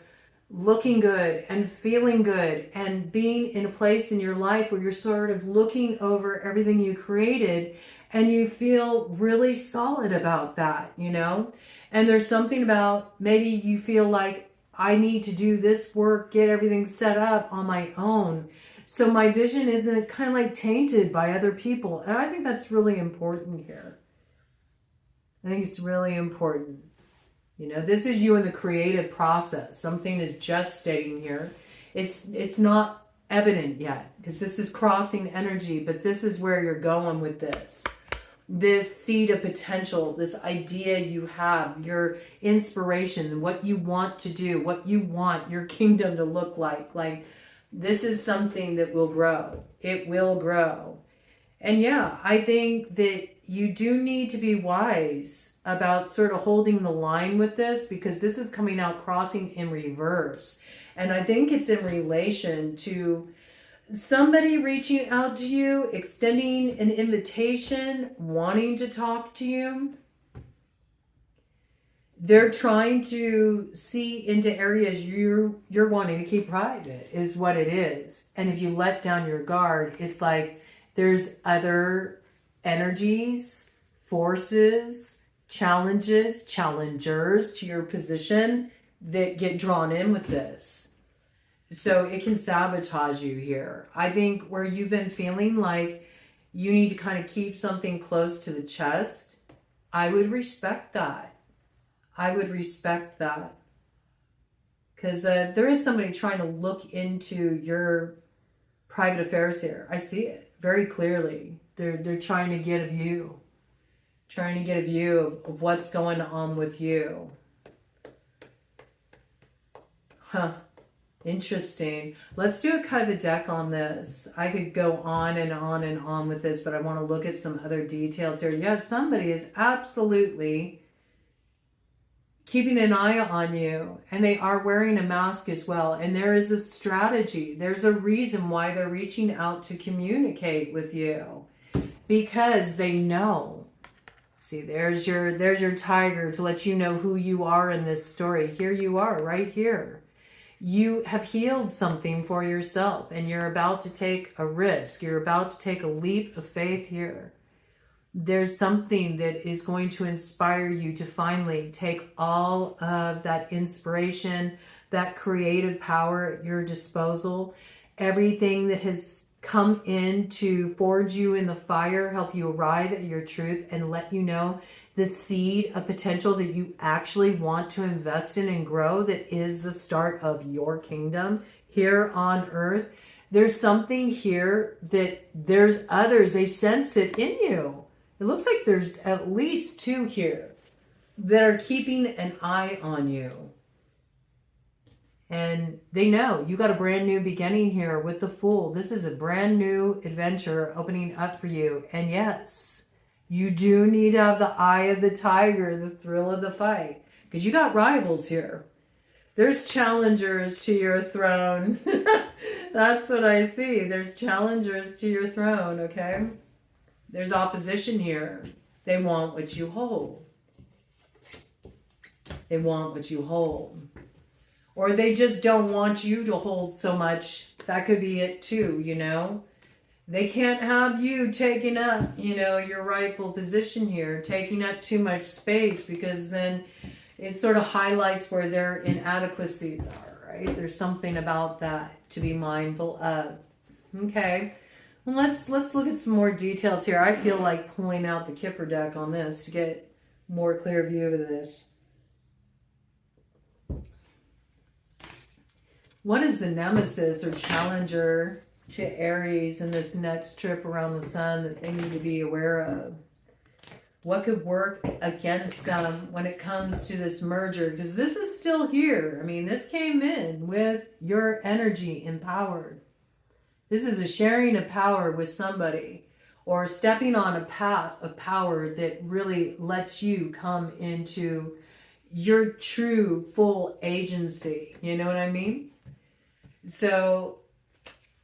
looking good and feeling good and being in a place in your life where you're sort of looking over everything you created and you feel really solid about that, you know? And there's something about maybe you feel like I need to do this work, get everything set up on my own. So my vision isn't kind of like tainted by other people. And I think that's really important here. I think it's really important. You know, this is you in the creative process. Something is gestating here. It's not evident yet, because this is crossing energy, but this is where you're going with this. This seed of potential, this idea you have, your inspiration, what you want to do, what you want your kingdom to look like this is something that will grow. It will grow. And yeah, I think that you do need to be wise about sort of holding the line with this, because this is coming out crossing in reverse. And I think it's in relation to somebody reaching out to you, extending an invitation, wanting to talk to you. They're trying to see into areas you're wanting to keep private, is what it is. And if you let down your guard, it's like there's other energies, forces, challenges, challengers to your position that get drawn in with this. So it can sabotage you here. I think where you've been feeling like you need to kind of keep something close to the chest, I would respect that. I would respect that. Because there is somebody trying to look into your private affairs here. I see it very clearly. They're trying to get a view. Trying to get a view of what's going on with you. Huh. Interesting. Let's do a cut of the deck on this. I could go on and on and on with this, but I want to look at some other details here. Yes, somebody is absolutely keeping an eye on you, and they are wearing a mask as well. And there is a strategy. There's a reason why they're reaching out to communicate with you, because they know. See, there's your tiger to let you know who you are in this story. Here you are, right here. You have healed something for yourself, and you're about to take a risk. You're about to take a leap of faith here. There's something that is going to inspire you to finally take all of that inspiration, that creative power at your disposal, everything that has come in to forge you in the fire, help you arrive at your truth, and let you know the seed of potential that you actually want to invest in and grow, that is the start of your kingdom here on earth. There's something here that there's others, they sense it in you. It looks like there's at least two here that are keeping an eye on you. And they know you got a brand new beginning here with the Fool. This is a brand new adventure opening up for you. And yes, you do need to have the eye of the tiger, the thrill of the fight, because you got rivals here. There's challengers to your throne. That's what I see. There's challengers to your throne, okay? There's opposition here. They want what you hold. They want what you hold. Or they just don't want you to hold so much. That could be it too, you know. They can't have you taking up, you know, your rightful position here, taking up too much space, because then it sort of highlights where their inadequacies are, right? There's something about that to be mindful of. Okay. Well, let's look at some more details here. I feel like pulling out the Kipper deck on this to get more clear view of this. What is the nemesis or challenger to Aries in this next trip around the sun that they need to be aware of? What could work against them when it comes to this merger? Because this is still here. I mean, this came in with your energy empowered. This is a sharing of power with somebody, or stepping on a path of power that really lets you come into your true full agency. You know what I mean? So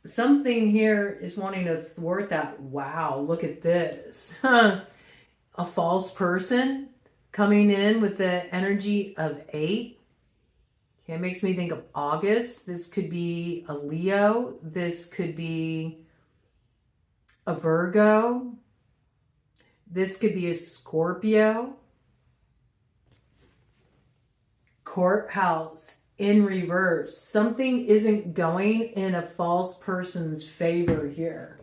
something here is wanting to thwart that. Wow, look at this. A false person coming in with the energy of 8. Okay, it makes me think of August. This could be a Leo. This could be a Virgo. This could be a Scorpio. Courthouse in reverse. Something isn't going in a false person's favor here.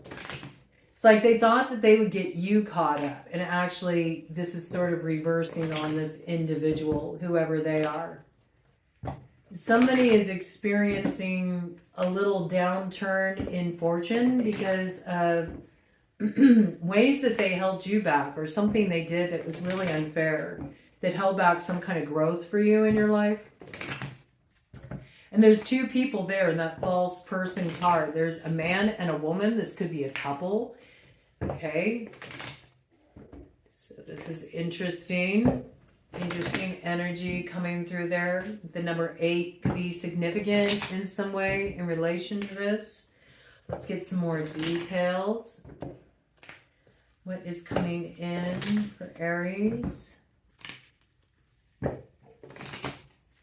It's like they thought that they would get you caught up, and actually this is sort of reversing on this individual, whoever they are. somebody is experiencing a little downturn in fortune because of ways that they held you back, or something they did that was really unfair, that held back some kind of growth for you in your life. And there's two people there in that false person card. There's a man and a woman. This could be a couple. Okay. So this is interesting. Interesting energy coming through there. The number 8 could be significant in some way in relation to this. Let's get some more details. What is coming in for Aries? The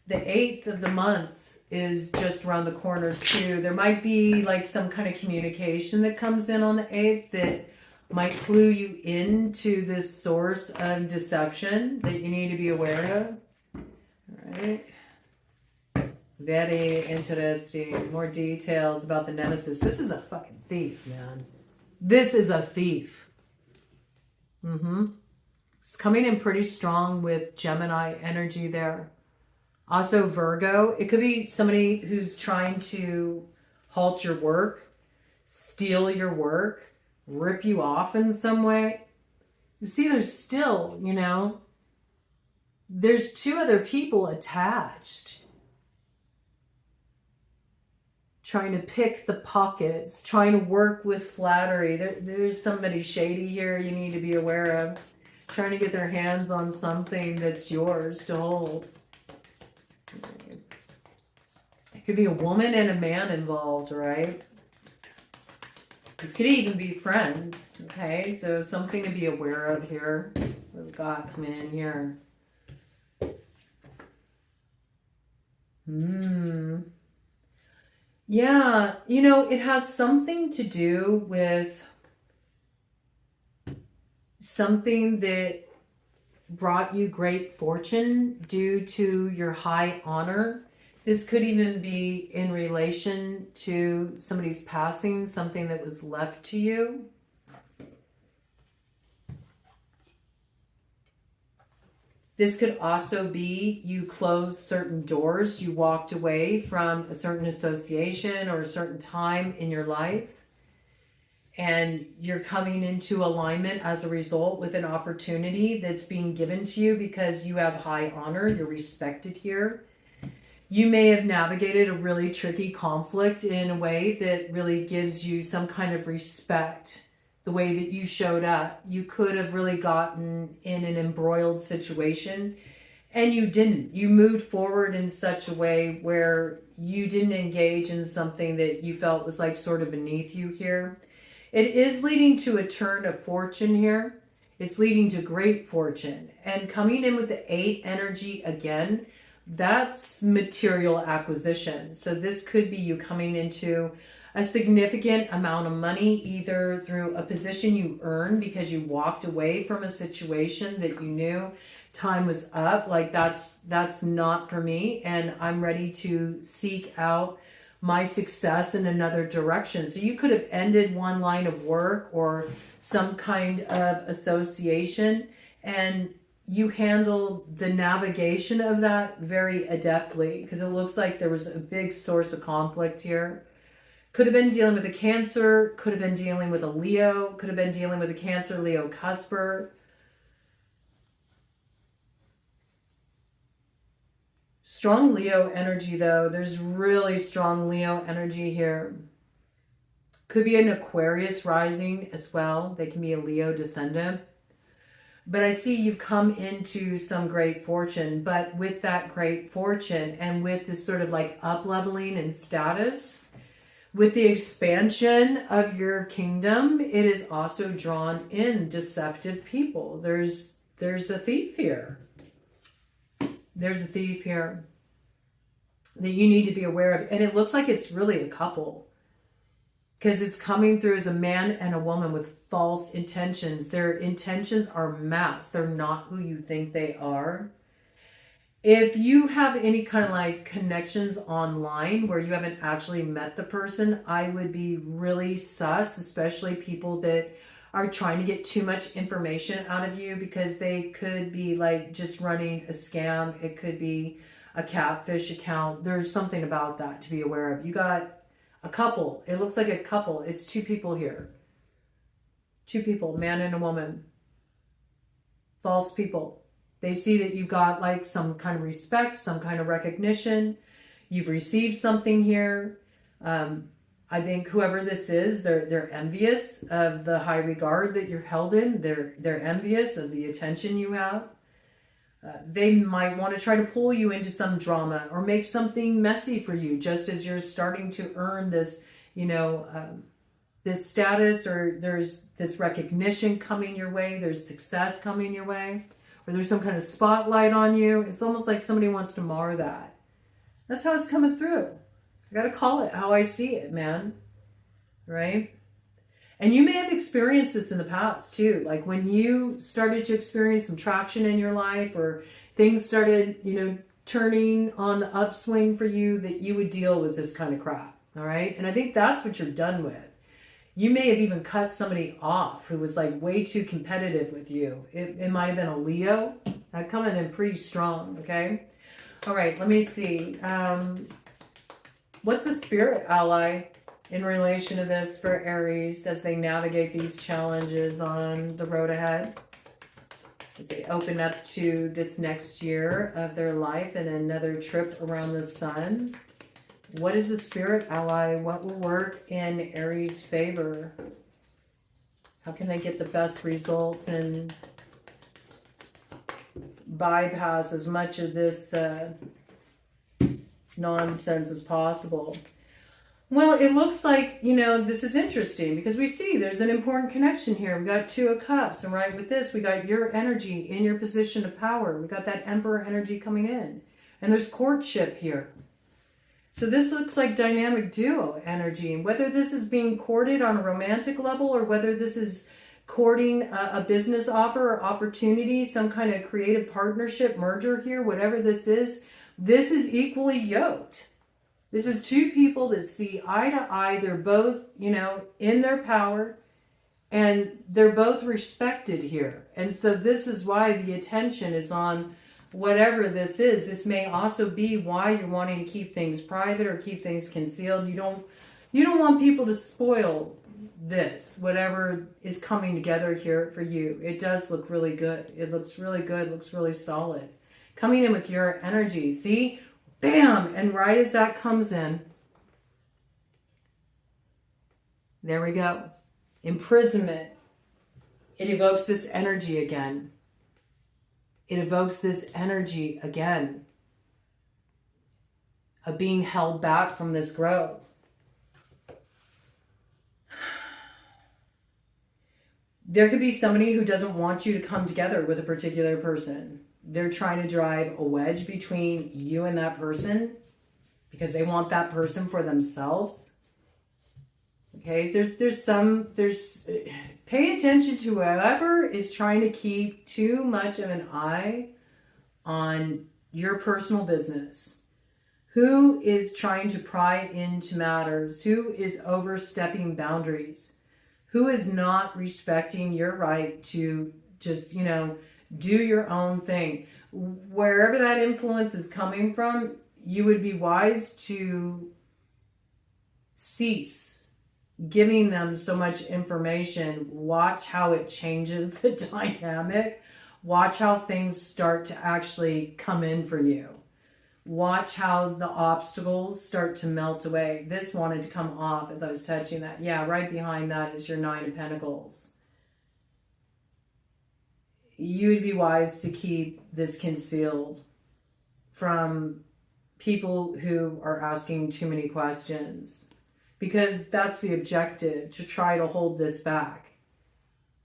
8th of the month is just around the corner too. There might be like some kind of communication that comes in on the 8th that might clue you into this source of deception that you need to be aware of. All right. Very interesting. More details about the nemesis. This is a fucking thief, man. This is a thief. It's coming in pretty strong with Gemini energy there. Also Virgo. It could be somebody who's trying to halt your work, steal your work, rip you off in some way. You see, there's still, you know, there's 2 other people attached. Trying to pick the pockets, trying to work with flattery. There's somebody shady here you need to be aware of. Trying to get their hands on something that's yours to hold. It could be a woman and a man involved, right? This could even be friends, okay? So something to be aware of here. What we've got coming in here. Yeah, you know, it has something to do with something that brought you great fortune due to your high honor. This could even be in relation to somebody's passing, something that was left to you. This could also be you closed certain doors, you walked away from a certain association or a certain time in your life, and you're coming into alignment as a result with an opportunity that's being given to you because you have high honor, you're respected here. You may have navigated a really tricky conflict in a way that really gives you some kind of respect. The way that you showed up, you could have really gotten in an embroiled situation, and you didn't. You moved forward in such a way where you didn't engage in something that you felt was like sort of beneath you here. It is leading to a turn of fortune here. It's leading to great fortune. And coming in with the 8 energy again, that's material acquisition. So this could be you coming into a significant amount of money, either through a position you earned because you walked away from a situation that you knew time was up, like that's not for me, and I'm ready to seek out my success in another direction. So you could have ended one line of work or some kind of association, and you handled the navigation of that very adeptly, because it looks like there was a big source of conflict here. Could have been dealing with a Cancer, could have been dealing with a Leo, could have been dealing with a Cancer, Leo, cusper. Strong Leo energy though. There's really strong Leo energy here. Could be an Aquarius rising as well. They can be a Leo descendant. But I see you've come into some great fortune. But with that great fortune and with this sort of like up-leveling in status, with the expansion of your kingdom, it is also drawn in deceptive people. There's a thief here. There's a thief here that you need to be aware of. And it looks like it's really a couple, because it's coming through as a man and a woman with false intentions. Their intentions are masked. They're not who you think they are. If you have any kind of like connections online where you haven't actually met the person, I would be really sus, especially people that are trying to get too much information out of you, because they could be like just running a scam. It could be a catfish account. There's something about that to be aware of. You got a couple. It looks like a couple. It's two people here. Two people, man and a woman. False people. They see that you've got like some kind of respect, some kind of recognition. You've received something here. I think whoever this is, they're envious of the high regard that you're held in. They're envious of the attention you have. They might want to try to pull you into some drama or make something messy for you, just as you're starting to earn this, this status, or there's this recognition coming your way. There's success coming your way, or there's some kind of spotlight on you. It's almost like somebody wants to mar that. That's how it's coming through. I got to call it how I see it, man. Right? And you may have experienced this in the past too. Like when you started to experience some traction in your life, or things started, turning on the upswing for you, that you would deal with this kind of crap. All right. And I think that's what you're done with. You may have even cut somebody off who was like way too competitive with you. It might have been a Leo. That coming in pretty strong. Okay. All right. Let me see. What's the spirit ally in relation to this for Aries as they navigate these challenges on the road ahead? As they open up to this next year of their life and another trip around the sun. What is the spirit ally? What will work in Aries' favor? How can they get the best results and bypass as much of this nonsense as possible? Well, it looks like, this is interesting because we see there's an important connection here. We've got Two of Cups, and right with this, we got your energy in your position of power. We got that Emperor energy coming in, and there's courtship here. So this looks like dynamic duo energy, and whether this is being courted on a romantic level or whether this is courting a business offer or opportunity, some kind of creative partnership, merger here, whatever this is equally yoked. This is two people that see eye to eye. They're both, in their power, and they're both respected here. And so this is why the attention is on whatever this is. This may also be why you're wanting to keep things private or keep things concealed. You don't want people to spoil this, whatever is coming together here for you. It does look really good. It looks really good, looks really solid. Coming in with your energy. See? Bam! And right as that comes in, there we go. Imprisonment. It evokes this energy again. It evokes this energy again of being held back from this growth. There could be somebody who doesn't want you to come together with a particular person. They're trying to drive a wedge between you and that person because they want that person for themselves. Okay, pay attention to whoever is trying to keep too much of an eye on your personal business. Who is trying to pry into matters? Who is overstepping boundaries? Who is not respecting your right to just, do your own thing? Wherever that influence is coming from, you would be wise to cease giving them so much information. Watch how it changes the dynamic. Watch how things start to actually come in for you. Watch how the obstacles start to melt away. This wanted to come off as I was touching that. Yeah, right behind that is your Nine of Pentacles. You would be wise to keep this concealed from people who are asking too many questions, because that's the objective, to try to hold this back,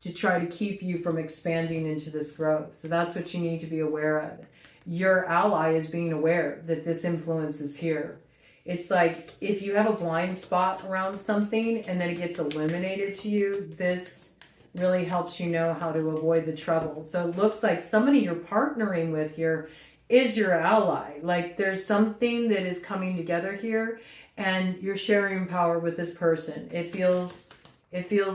to try to keep you from expanding into this growth. So that's what you need to be aware of. Your ally is being aware that this influence is here. It's like if you have a blind spot around something and then it gets illuminated to you, this really helps you know how to avoid the trouble. So it looks like somebody you're partnering with here is your ally. Like there's something that is coming together here and you're sharing power with this person. It feels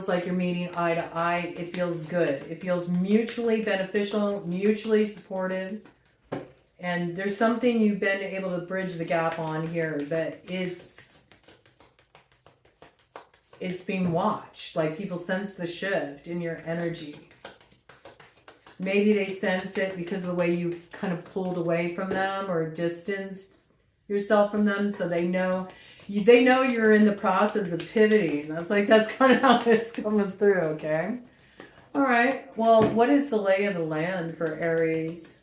like you're meeting eye to eye. It feels good. It feels mutually beneficial, mutually supportive. And there's something you've been able to bridge the gap on here, but it's being watched. Like people sense the shift in your energy. Maybe they sense it because of the way you kind of pulled away from them or distanced yourself from them, so they know you're in the process of pivoting. That's kind of how it's coming through, okay? All right. Well, what is the lay of the land for Aries?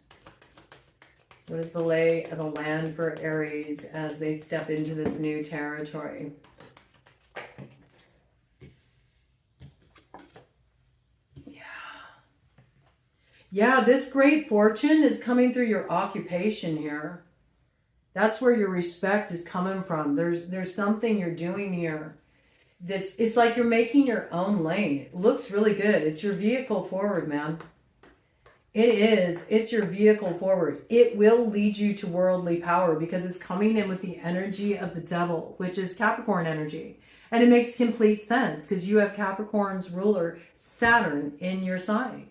What is the lay of the land for Aries as they step into this new territory? Yeah, this great fortune is coming through your occupation here. That's where your respect is coming from. There's something you're doing here. It's like you're making your own lane. It looks really good. It's your vehicle forward, man. It is. It's your vehicle forward. It will lead you to worldly power because it's coming in with the energy of the devil, which is Capricorn energy. And it makes complete sense because you have Capricorn's ruler, Saturn, in your sign.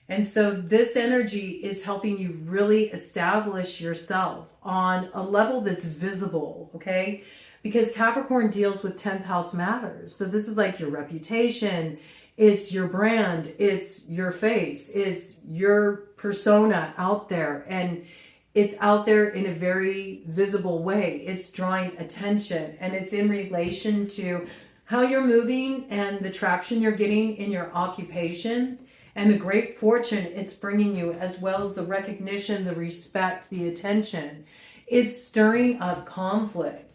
And so this energy is helping you really establish yourself on a level that's visible, okay? Because Capricorn deals with 10th house matters. So this is like your reputation, it's your brand, it's your face, it's your persona out there. And it's out there in a very visible way. It's drawing attention, and it's in relation to how you're moving and the traction you're getting in your occupation and the great fortune it's bringing you, as well as the recognition, the respect, the attention. It's stirring up conflict.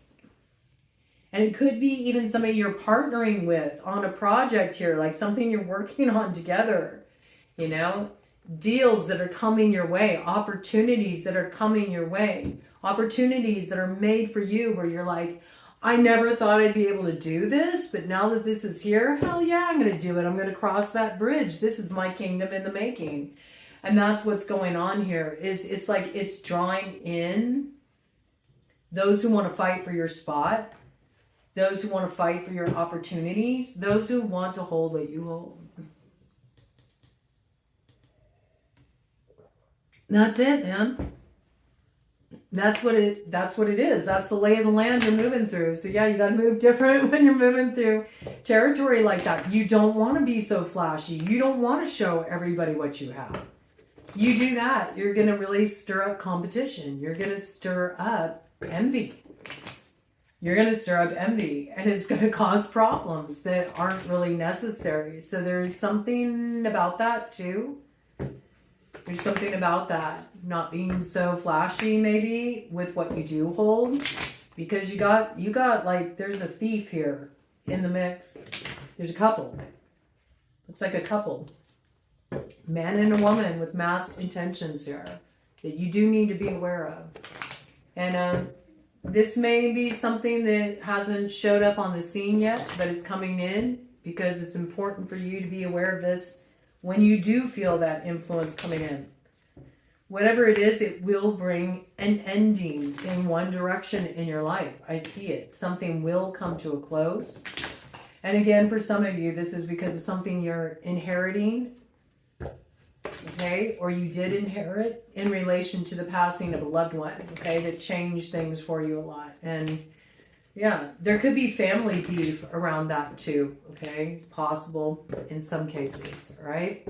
And it could be even somebody you're partnering with on a project here, like something you're working on together, you know, deals that are coming your way, opportunities that are coming your way, opportunities that are made for you where you're like, I never thought I'd be able to do this, but now that this is here, hell yeah, I'm going to do it. I'm going to cross that bridge. This is my kingdom in the making. And that's what's going on here. It's like it's drawing in those who want to fight for your spot, those who want to fight for your opportunities, those who want to hold what you hold. That's it, man. That's what it is. That's the lay of the land you're moving through. So yeah, you got to move different when you're moving through territory like that. You don't want to be so flashy. You don't want to show everybody what you have. You do that, you're going to really stir up competition. You're going to stir up envy. You're going to stir up envy, and it's going to cause problems that aren't really necessary. So there's something about that too. There's something about that, not being so flashy maybe with what you do hold, because you got like, there's a thief here in the mix. There's a couple. Looks like a couple. Man and a woman with masked intentions here that you do need to be aware of. And this may be something that hasn't showed up on the scene yet, but it's coming in because it's important for you to be aware of this when you do feel that influence coming in. Whatever it is, it will bring an ending in one direction in your life. I see it. Something will come to a close. And again, for some of you, this is because of something you're inheriting, okay? Or you did inherit in relation to the passing of a loved one, okay? That changed things for you a lot. And yeah, there could be family beef around that too, okay? Possible in some cases, all right?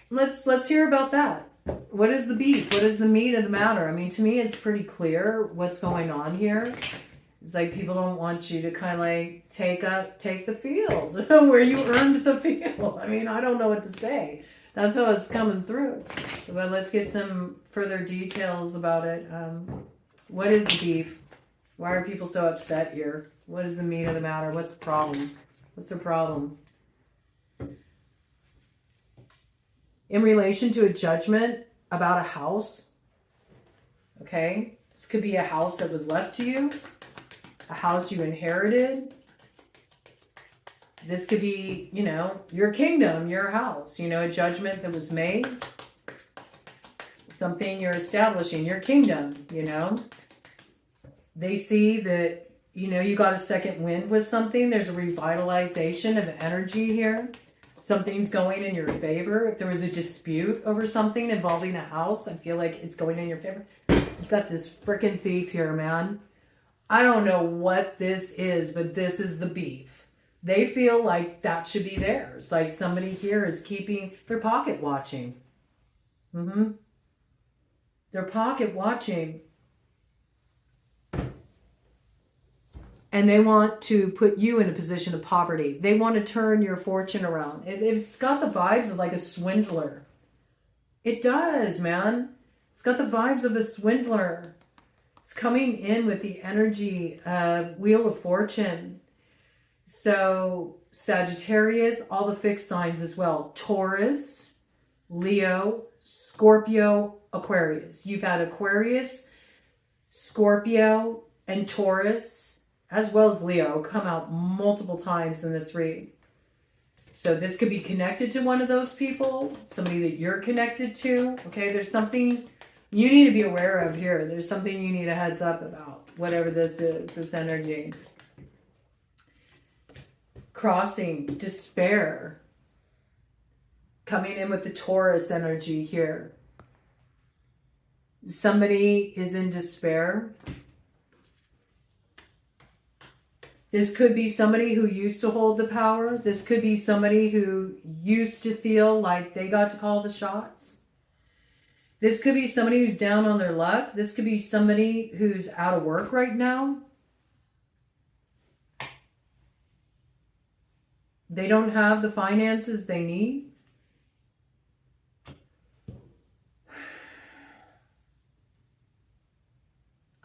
Let's hear about that. What is the beef? What is the meat of the matter? I mean, to me, it's pretty clear what's going on here. It's like people don't want you to kind of like take the field where you earned the field. I mean, I don't know what to say. That's how it's coming through. But let's get some further details about it. What is the beef? Why are people so upset here? What is the meat of the matter? What's the problem? What's the problem? In relation to a judgment about a house, okay? This could be a house that was left to you, a house you inherited. This could be, you know, your kingdom, your house, you know, a judgment that was made. Something you're establishing, your kingdom, you know. They see that, you know, you got a second wind with something. There's a revitalization of energy here. Something's going in your favor. If there was a dispute over something involving a house, I feel like it's going in your favor. You've got this freaking thief here, man. I don't know what this is, but this is the beef. They feel like that should be theirs. Like somebody here is keeping their pocket watching. They're pocket watching. And they want to put you in a position of poverty. They want to turn your fortune around. It's got the vibes of like a swindler. It does, man. It's got the vibes of a swindler. It's coming in with the energy of Wheel of Fortune. So Sagittarius, all the fixed signs as well. Taurus, Leo, Scorpio, Aquarius. You've had Aquarius, Scorpio, and Taurus, as well as Leo, come out multiple times in this read. So this could be connected to one of those people, somebody that you're connected to. Okay, there's something you need to be aware of here. There's something you need a heads up about, whatever this is, this energy. Crossing, despair. Coming in with the Taurus energy here. Somebody is in despair. This could be somebody who used to hold the power. This could be somebody who used to feel like they got to call the shots. This could be somebody who's down on their luck. This could be somebody who's out of work right now. They don't have the finances they need.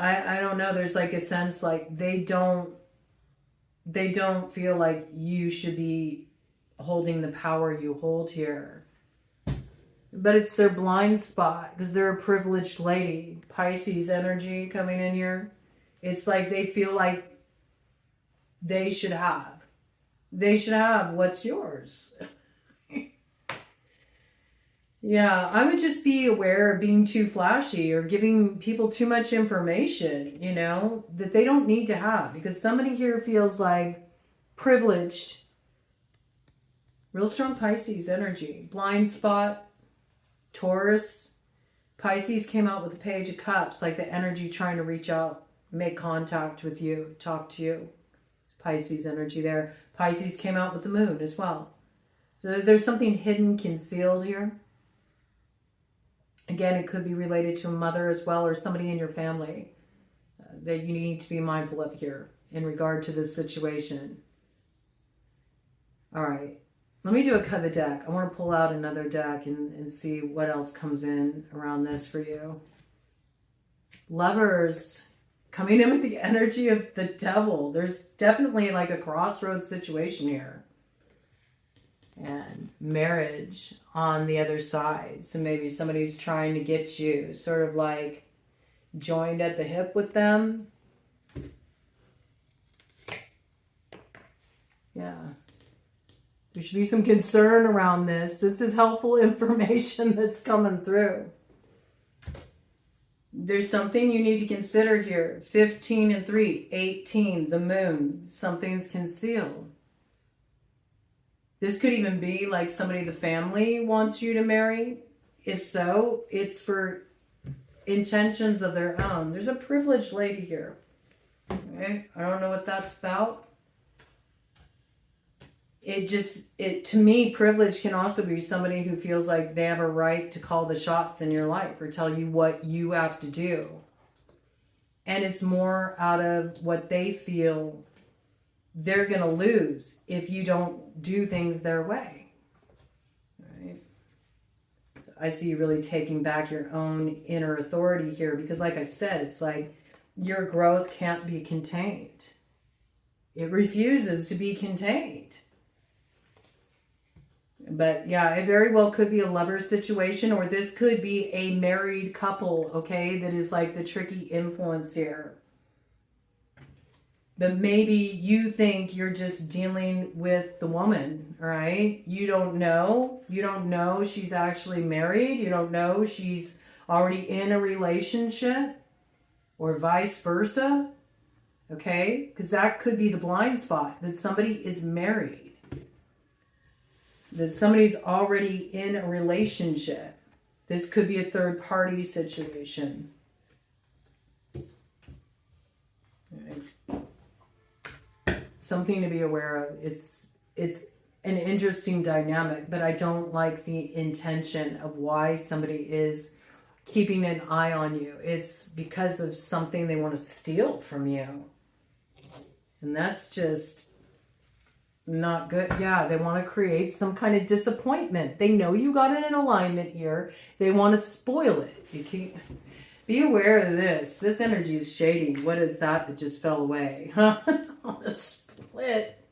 I don't know. There's like a sense like they don't feel like you should be holding the power you hold here. But it's their blind spot because they're a privileged lady. Pisces energy coming in here. It's like they feel like they should have. They should have what's yours. Yeah, I would just be aware of being too flashy or giving people too much information, you know, that they don't need to have. Because somebody here feels like privileged. Real strong Pisces energy. Blind spot. Taurus. Pisces came out with the Page of Cups, like the energy trying to reach out, make contact with you, talk to you. Pisces energy there. Pisces came out with the Moon as well. So there's something hidden, concealed here. Again, it could be related to a mother as well or somebody in your family that you need to be mindful of here in regard to this situation. All right. Let me do a cut of the deck. I want to pull out another deck and see what else comes in around this for you. Lovers coming in with the energy of the Devil. There's definitely like a crossroads situation here. And marriage on the other side. So maybe somebody's trying to get you sort of like joined at the hip with them. Yeah. There should be some concern around this. This is helpful information that's coming through. There's something you need to consider here. 15 and 3, 18, the Moon. Something's concealed. This could even be like somebody the family wants you to marry. If so, it's for intentions of their own. There's a privileged lady here. Okay, I don't know what that's about. To me, privilege can also be somebody who feels like they have a right to call the shots in your life or tell you what you have to do. And it's more out of what they feel they're going to lose if you don't do things their way. Right? So I see you really taking back your own inner authority here because like I said, it's like your growth can't be contained. It refuses to be contained. But yeah, it very well could be a lover situation or this could be a married couple, okay, that is like the tricky influence here. But maybe you think you're just dealing with the woman, right? You don't know. You don't know she's actually married. You don't know she's already in a relationship or vice versa, okay? Because that could be the blind spot, that somebody is married. that somebody's already in a relationship. This could be a third party situation. Something to be aware of. It's an interesting dynamic, but I don't like the intention of why somebody is keeping an eye on you. It's because of something they want to steal from you. And that's just not good. Yeah, they want to create some kind of disappointment. They know you got in an alignment here. They want to spoil it. You can't be aware of this. This energy is shady. What is that just fell away? On the split.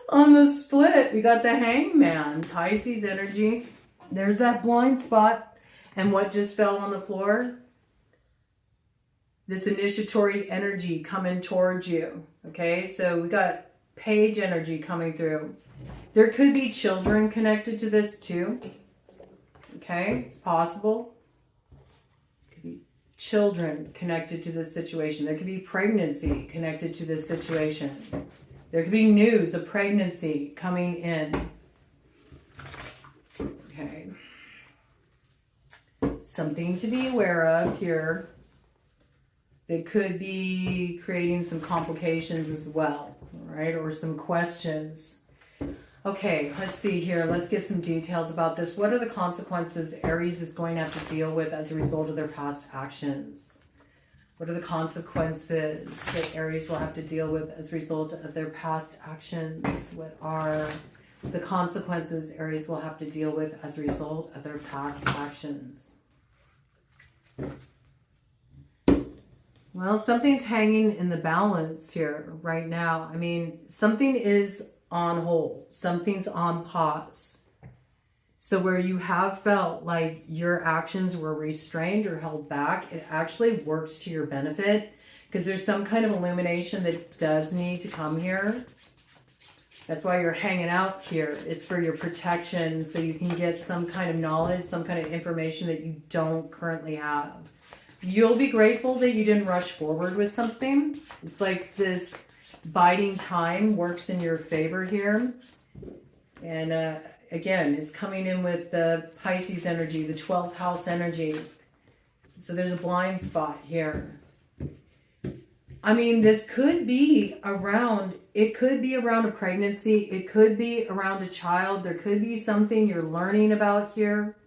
On the split, we got the Hangman. Pisces energy. There's that blind spot. And what just fell on the floor? This initiatory energy coming towards you. Okay, so we got Page energy coming through. There could be children connected to this too. Okay, it's possible. Could be children connected to this situation. There could be pregnancy connected to this situation. There could be news of pregnancy coming in. Okay. Something to be aware of here. It could be creating some complications as well, right? Or some questions. Okay, let's see here. Let's get some details about this. What are the consequences Aries is going to have to deal with as a result of their past actions? What are the consequences that Aries will have to deal with as a result of their past actions? What are the consequences Aries will have to deal with as a result of their past actions? Well, something's hanging in the balance here right now. I mean, something is on hold. Something's on pause. So where you have felt like your actions were restrained or held back, it actually works to your benefit because there's some kind of illumination that does need to come here. That's why you're hanging out here. It's for your protection so you can get some kind of knowledge, some kind of information that you don't currently have. You'll be grateful that you didn't rush forward with something. It's like this biding time works in your favor here. And again, it's coming in with the Pisces energy, the 12th house energy. So there's a blind spot here. I mean, this could be around, it could be around a pregnancy. It could be around a child. There could be something you're learning about here.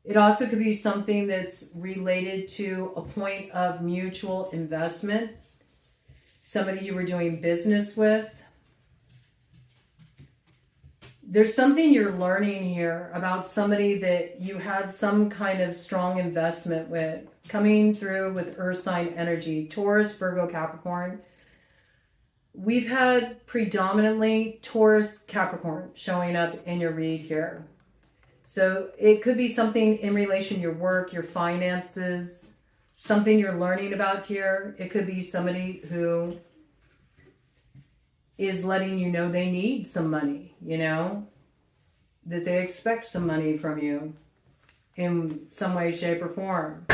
It also could be something that's related to a point of mutual investment. Somebody you were doing business with. There's something you're learning here about somebody that you had some kind of strong investment with. Coming through with Earth sign energy. Taurus, Virgo, Capricorn. We've had predominantly Taurus, Capricorn showing up in your read here. So it could be something in relation to your work, your finances, something you're learning about here. It could be somebody who is letting you know they need some money, you know, that they expect some money from you in some way, shape, or form.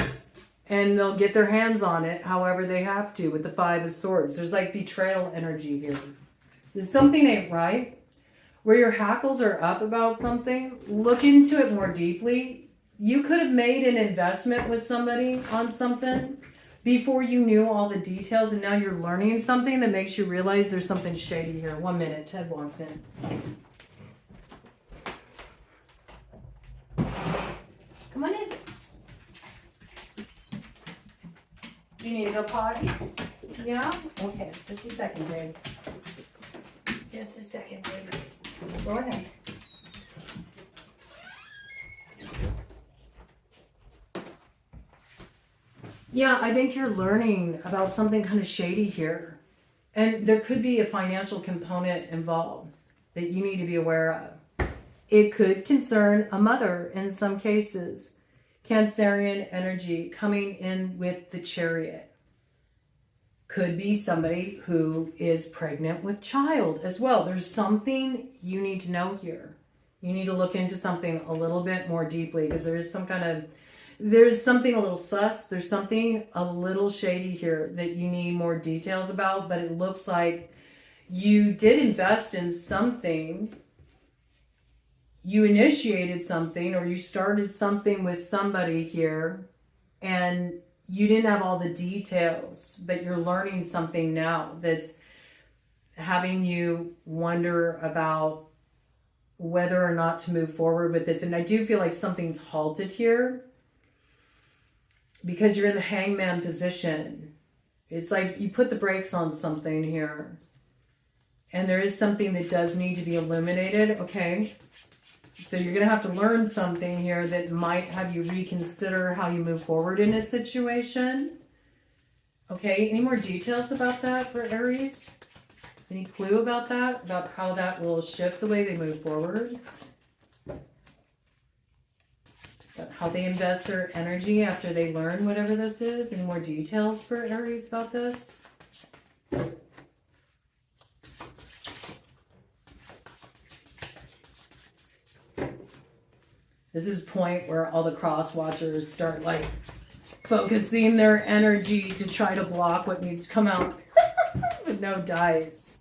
And they'll get their hands on it however they have to with the Five of Swords. There's like betrayal energy here. There's something ain't right. Where your hackles are up about something, look into it more deeply. You could have made an investment with somebody on something before you knew all the details, and now you're learning something that makes you realize there's something shady here. 1 minute, Ted wants in. Come on in. Do you need to go potty? Yeah? Okay, just a second, babe. Just a second, babe. Go ahead. Yeah, I think you're learning about something kind of shady here. And there could be a financial component involved that you need to be aware of. It could concern a mother in some cases. Cancerian energy coming in with the Chariot. Could be somebody who is pregnant with child as well. There's something you need to know here. You need to look into something a little bit more deeply because there is some kind of, there's something a little sus. There's something a little shady here that you need more details about, but it looks like you did invest in something you initiated something or you started something with somebody here and you didn't have all the details, but you're learning something now that's having you wonder about whether or not to move forward with this. And I do feel like something's halted here because you're in the hangman position. It's like you put the brakes on something here. And there is something that does need to be illuminated, okay? So you're going to have to learn something here that might have you reconsider how you move forward in a situation. Okay, any more details about that for Aries? Any clue about that? About how that will shift the way they move forward? About how they invest their energy after they learn whatever this is? Any more details for Aries about this? This is point where all the cross watchers start like focusing their energy to try to block what needs to come out with no dice.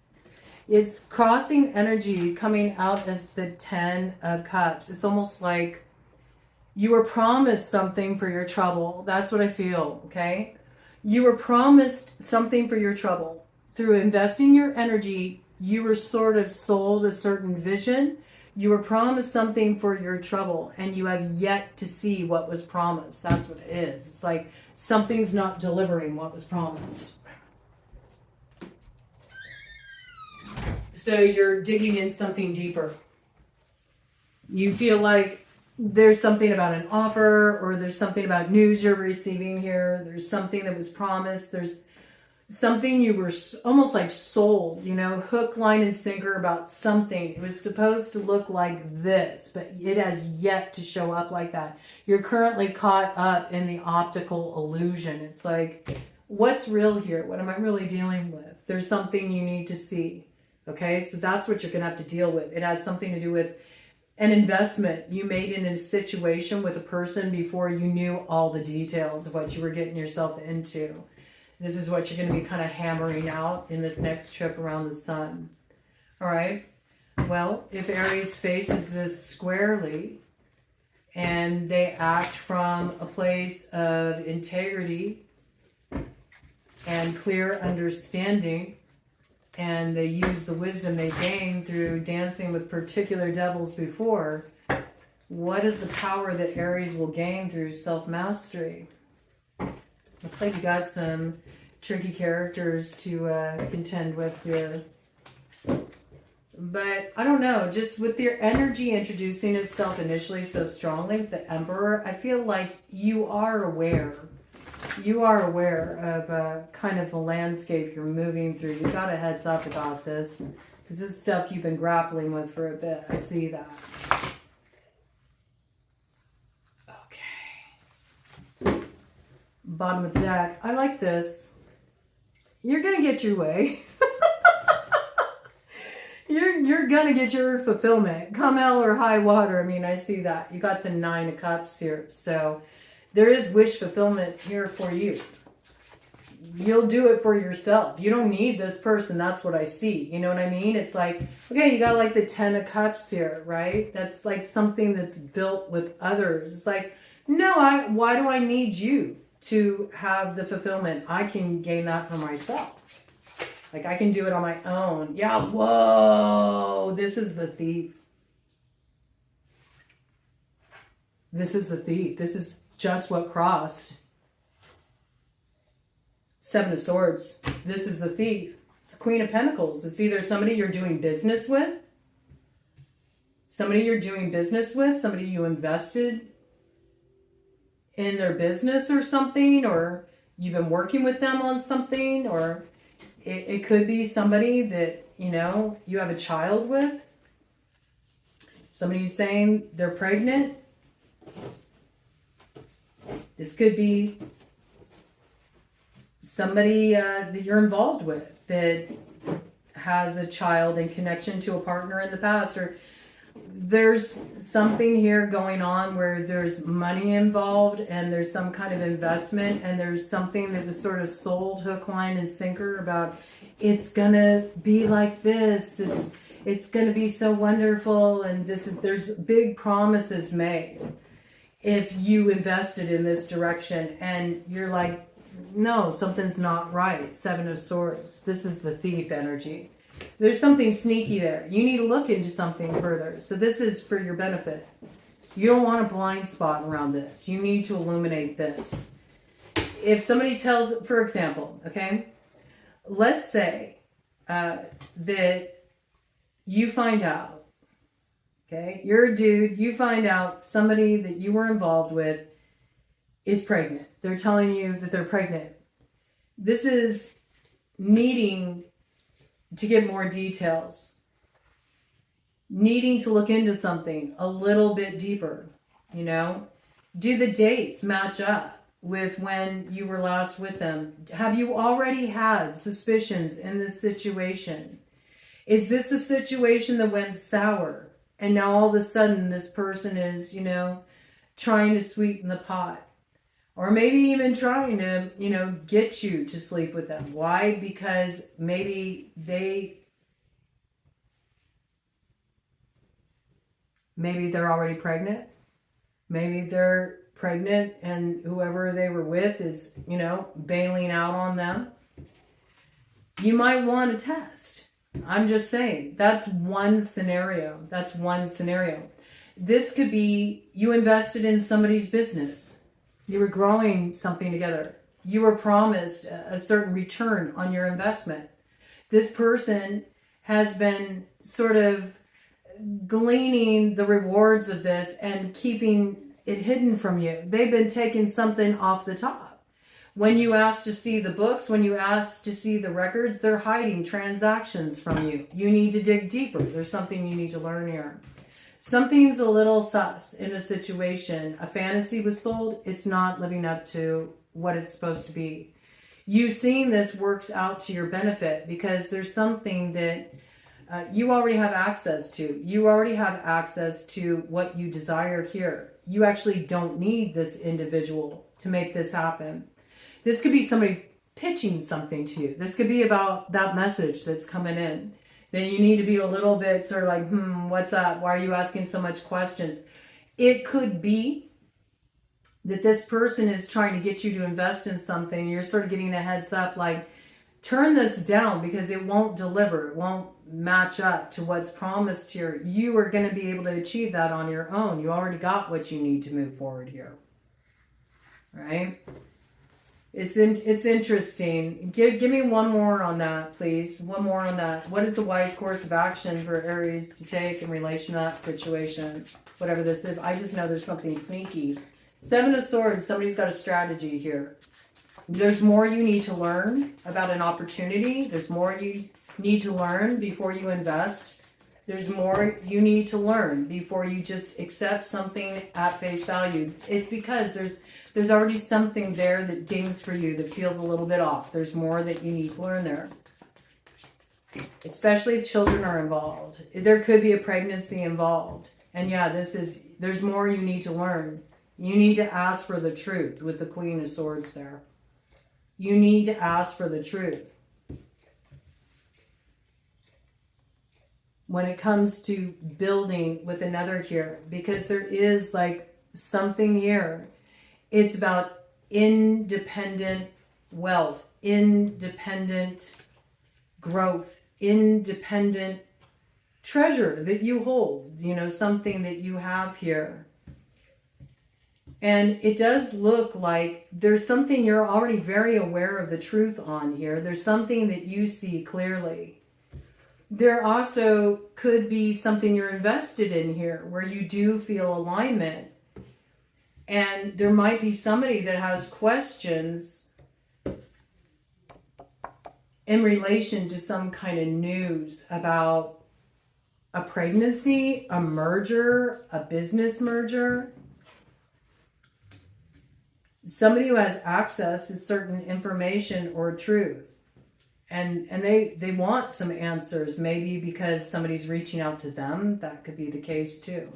It's crossing energy coming out as the 10 of Cups. It's almost like you were promised something for your trouble. That's what I feel, okay? You were promised something for your trouble. Through investing your energy, you were sort of sold a certain vision. You were promised something for your trouble, and you have yet to see what was promised. That's what it is. It's like something's not delivering what was promised. So you're digging in something deeper. You feel like there's something about an offer, or there's something about news you're receiving here. There's something that was promised. There's something you were almost like sold, you know, hook, line, and sinker about something. It was supposed to look like this, but it has yet to show up like that. You're currently caught up in the optical illusion. It's like, what's real here? What am I really dealing with? There's something you need to see. Okay, so that's what you're going to have to deal with. It has something to do with an investment you made in a situation with a person before you knew all the details of what you were getting yourself into. This is what you're going to be kind of hammering out in this next trip around the sun. All right. Well, if Aries faces this squarely and they act from a place of integrity and clear understanding, and they use the wisdom they gained through dancing with particular devils before, what is the power that Aries will gain through self-mastery? Looks like you got some tricky characters to contend with here. But I don't know, just with your energy introducing itself initially so strongly with the Emperor, I feel like you are aware. You are aware of kind of the landscape you're moving through. You got a heads up about this because this is stuff you've been grappling with for a bit. I see that. Okay. Bottom of the deck. I like this. You're going to get your way. You're going to get your fulfillment. Come hell or high water. I mean, I see that. You got the 9 of Cups here. So there is wish fulfillment here for you. You'll do it for yourself. You don't need this person. That's what I see. You know what I mean? It's like, okay, you got like the 10 of Cups here, right? That's like something that's built with others. It's like, no, why do I need you to have the fulfillment? I can gain that for myself. Like I can do it on my own. Yeah, whoa, this is the thief. This is the thief. This is just what crossed. 7 of Swords. This is the thief. It's the Queen of Pentacles. It's either somebody you're doing business with, somebody you're doing business with, somebody you invested in their business or something, or you've been working with them on something, or it could be somebody that, you know, you have a child with. Somebody's saying they're pregnant. This could be somebody that you're involved with that has a child in connection to a partner in the past, or there's something here going on where there's money involved and there's some kind of investment, and there's something that was sort of sold hook, line, and sinker about it's gonna be like this. it's going to be so wonderful, and there's big promises made if you invested in this direction, and you're like, no, something's not right. Seven of Swords. This is the thief energy. There's something sneaky there. You need to look into something further. So this is for your benefit. You don't want a blind spot around this. You need to illuminate this. If somebody tells, for example, okay, let's say that you find out, okay, you're a dude, you find out somebody that you were involved with is pregnant. They're telling you that they're pregnant. This is needing to get more details, needing to look into something a little bit deeper, you know? Do the dates match up with when you were last with them? Have you already had suspicions in this situation? Is this a situation that went sour and now all of a sudden this person is, you know, trying to sweeten the pot? Or maybe even trying to, you know, get you to sleep with them. Why? Because maybe they're already pregnant. Maybe they're pregnant and whoever they were with is, you know, bailing out on them. You might want to test. I'm just saying, that's one scenario. That's one scenario. This could be you invested in somebody's business. You were growing something together. You were promised a certain return on your investment. This person has been sort of gleaning the rewards of this and keeping it hidden from you. They've been taking something off the top. When you ask to see the books, when you ask to see the records, they're hiding transactions from you. You need to dig deeper. There's something you need to learn here. Something's a little sus in a situation. A fantasy was sold. It's not living up to what it's supposed to be. You seeing this works out to your benefit because there's something that you already have access to. You already have access to what you desire here. You actually don't need this individual to make this happen. This could be somebody pitching something to you. This could be about that message that's coming in. Then you need to be a little bit sort of like, what's up? Why are you asking so much questions? It could be that this person is trying to get you to invest in something. You're sort of getting a heads up, like, turn this down because it won't deliver. It won't match up to what's promised here. You are going to be able to achieve that on your own. You already got what you need to move forward here. Right? It's interesting. Give me one more on that, please. One more on that. What is the wise course of action for Aries to take in relation to that situation? Whatever this is. I just know there's something sneaky. Seven of Swords. Somebody's got a strategy here. There's more you need to learn about an opportunity. There's more you need to learn before you invest. There's more you need to learn before you just accept something at face value. It's because there's already something there that dings for you that feels a little bit off. There's more that you need to learn there. Especially if children are involved. There could be a pregnancy involved. And yeah, there's more you need to learn. You need to ask for the truth with the Queen of Swords there. You need to ask for the truth. When it comes to building with another here, because there is like something here. It's about independent wealth, independent growth, independent treasure that you hold, you know, something that you have here. And it does look like there's something you're already very aware of the truth on here. There's something that you see clearly. There also could be something you're invested in here where you do feel alignment. And there might be somebody that has questions in relation to some kind of news about a pregnancy, a merger, a business merger. Somebody who has access to certain information or truth. And they want some answers, maybe because somebody's reaching out to them. That could be the case too.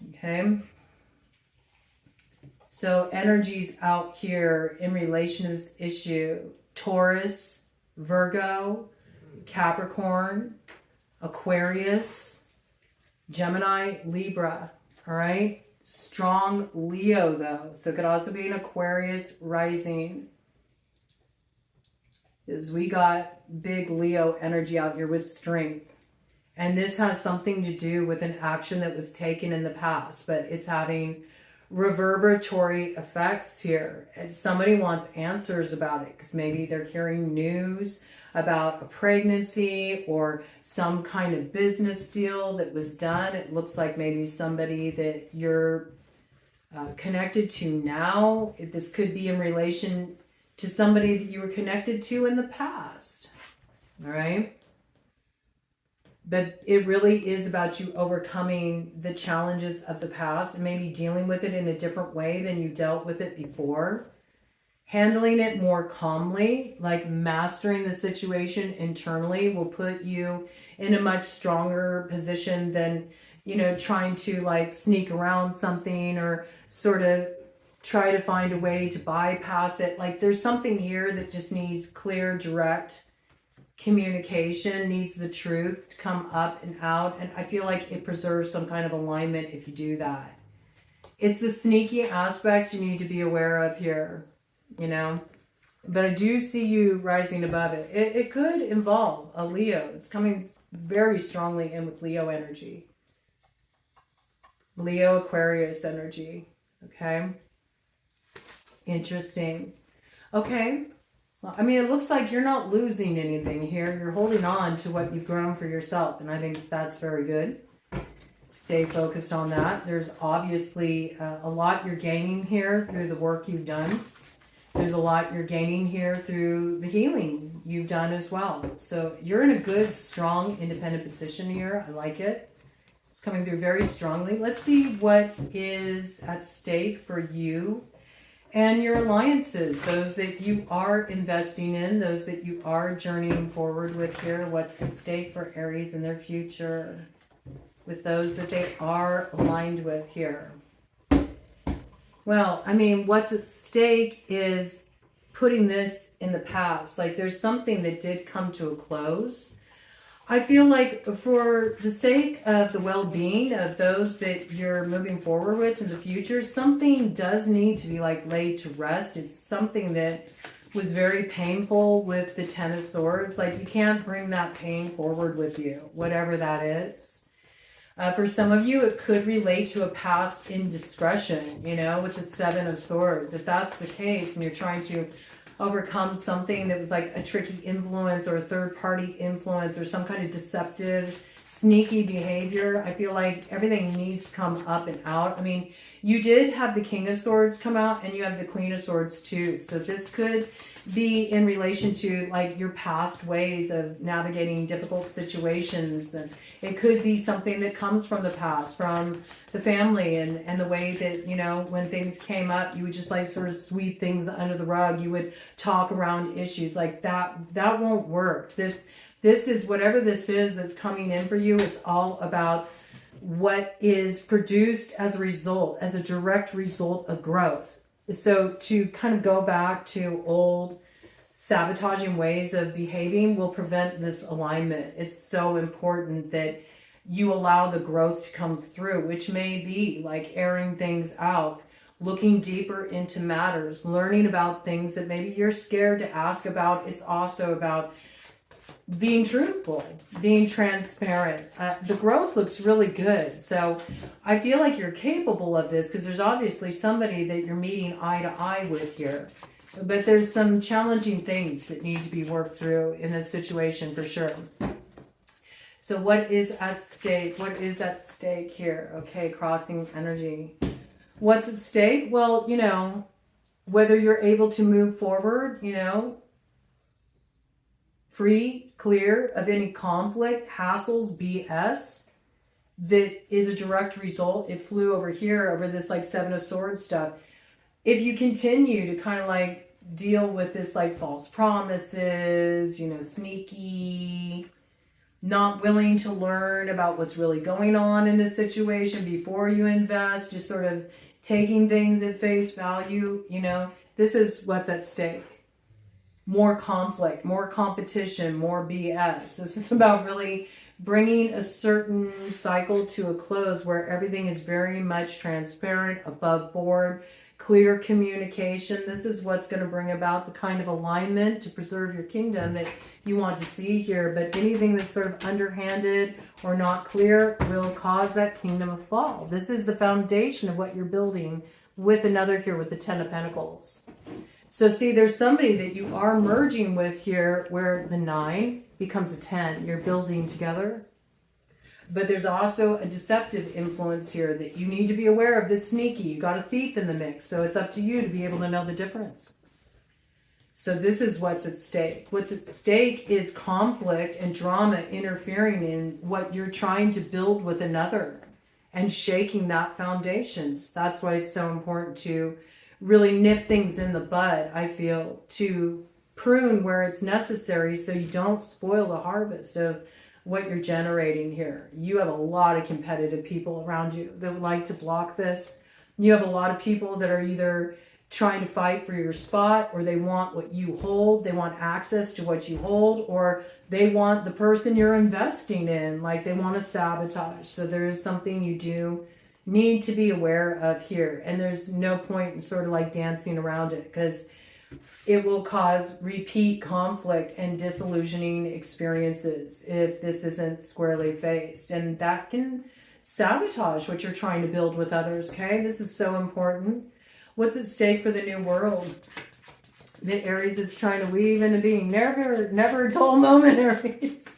Okay. So energies out here in relation to this issue. Taurus, Virgo, Capricorn, Aquarius, Gemini, Libra, all right? Strong Leo, though. So it could also be an Aquarius rising. Because we got big Leo energy out here with strength. And this has something to do with an action that was taken in the past, but it's having reverberatory effects here. And somebody wants answers about it because maybe they're hearing news about a pregnancy or some kind of business deal that was done. It looks like maybe somebody that you're connected to now. This could be in relation to somebody that you were connected to in the past. All right. But it really is about you overcoming the challenges of the past and maybe dealing with it in a different way than you dealt with it before. Handling it more calmly, like mastering the situation internally, will put you in a much stronger position than, you know, trying to like sneak around something or sort of try to find a way to bypass it. Like there's something here that just needs clear, direct communication, needs the truth to come up and out. And I feel like it preserves some kind of alignment if you do that. It's the sneaky aspect you need to be aware of here, you know. But I do see you rising above it. It could involve a Leo. It's coming very strongly in with Leo energy. Leo Aquarius energy. Okay. Interesting. Okay. Well, I mean, it looks like you're not losing anything here. You're holding on to what you've grown for yourself. And I think that's very good. Stay focused on that. There's obviously a lot you're gaining here through the work you've done. There's a lot you're gaining here through the healing you've done as well. So you're in a good, strong, independent position here. I like it. It's coming through very strongly. Let's see what is at stake for you and your alliances, those that you are investing in, those that you are journeying forward with here. What's at stake for Aries in their future with those that they are aligned with here? Well, I mean, what's at stake is putting this in the past. Like there's something that did come to a close. I feel like for the sake of the well-being of those that you're moving forward with in the future, something does need to be like laid to rest. It's something that was very painful with the Ten of Swords. Like you can't bring that pain forward with you, whatever that is. For some of you, it could relate to a past indiscretion, you know, with the Seven of Swords. If that's the case and you're trying to overcome something that was like a tricky influence or a third-party influence or some kind of deceptive, sneaky behavior, I feel like everything needs to come up and out. I mean, you did have the King of Swords come out and you have the Queen of Swords too. So this could be in relation to like your past ways of navigating difficult situations. And it could be something that comes from the past, from the family and the way that, you know, when things came up, you would just like sort of sweep things under the rug. You would talk around issues like that. That won't work. This is whatever this is that's coming in for you. It's all about what is produced as a result, as a direct result of growth. So to kind of go back to old sabotaging ways of behaving will prevent this alignment. It's so important that you allow the growth to come through, which may be like airing things out, looking deeper into matters, learning about things that maybe you're scared to ask about. It's also about being truthful, being transparent. The growth looks really good. So I feel like you're capable of this because there's obviously somebody that you're meeting eye to eye with here. But there's some challenging things that need to be worked through in this situation for sure. So what is at stake? What is at stake here? Okay, crossing energy. What's at stake? Well, you know, whether you're able to move forward, you know, free, clear of any conflict, hassles, BS, that is a direct result. It flew over here, over this like Seven of Swords stuff. If you continue to kind of like deal with this like false promises, you know, sneaky, not willing to learn about what's really going on in a situation before you invest, just sort of taking things at face value, you know, this is what's at stake. more conflict, more competition, more BS. This is about really bringing a certain cycle to a close where everything is very much transparent, above board, clear communication. This is what's going to bring about the kind of alignment to preserve your kingdom that you want to see here. But anything that's sort of underhanded or not clear will cause that kingdom to fall. This is the foundation of what you're building with another here with the Ten of Pentacles. So see, there's somebody that you are merging with here where the 9 becomes a 10. You're building together. But there's also a deceptive influence here that you need to be aware of that's sneaky. You got a thief in the mix, so it's up to you to be able to know the difference. So this is what's at stake. What's at stake is conflict and drama interfering in what you're trying to build with another and shaking that foundations. That's why it's so important to really nip things in the bud, I feel, to prune where it's necessary so you don't spoil the harvest of what you're generating here. You have a lot of competitive people around you that would like to block this. You have a lot of people that are either trying to fight for your spot, or they want what you hold, they want access to what you hold, or they want the person you're investing in, like they want to sabotage. So there is something you do need to be aware of here, and there's no point in sort of like dancing around it, because it will cause repeat conflict and disillusioning experiences if this isn't squarely faced, and that can sabotage what you're trying to build with others. Okay, this is so important. What's at stake for the new world that Aries is trying to weave into being? Never a dull moment, Aries.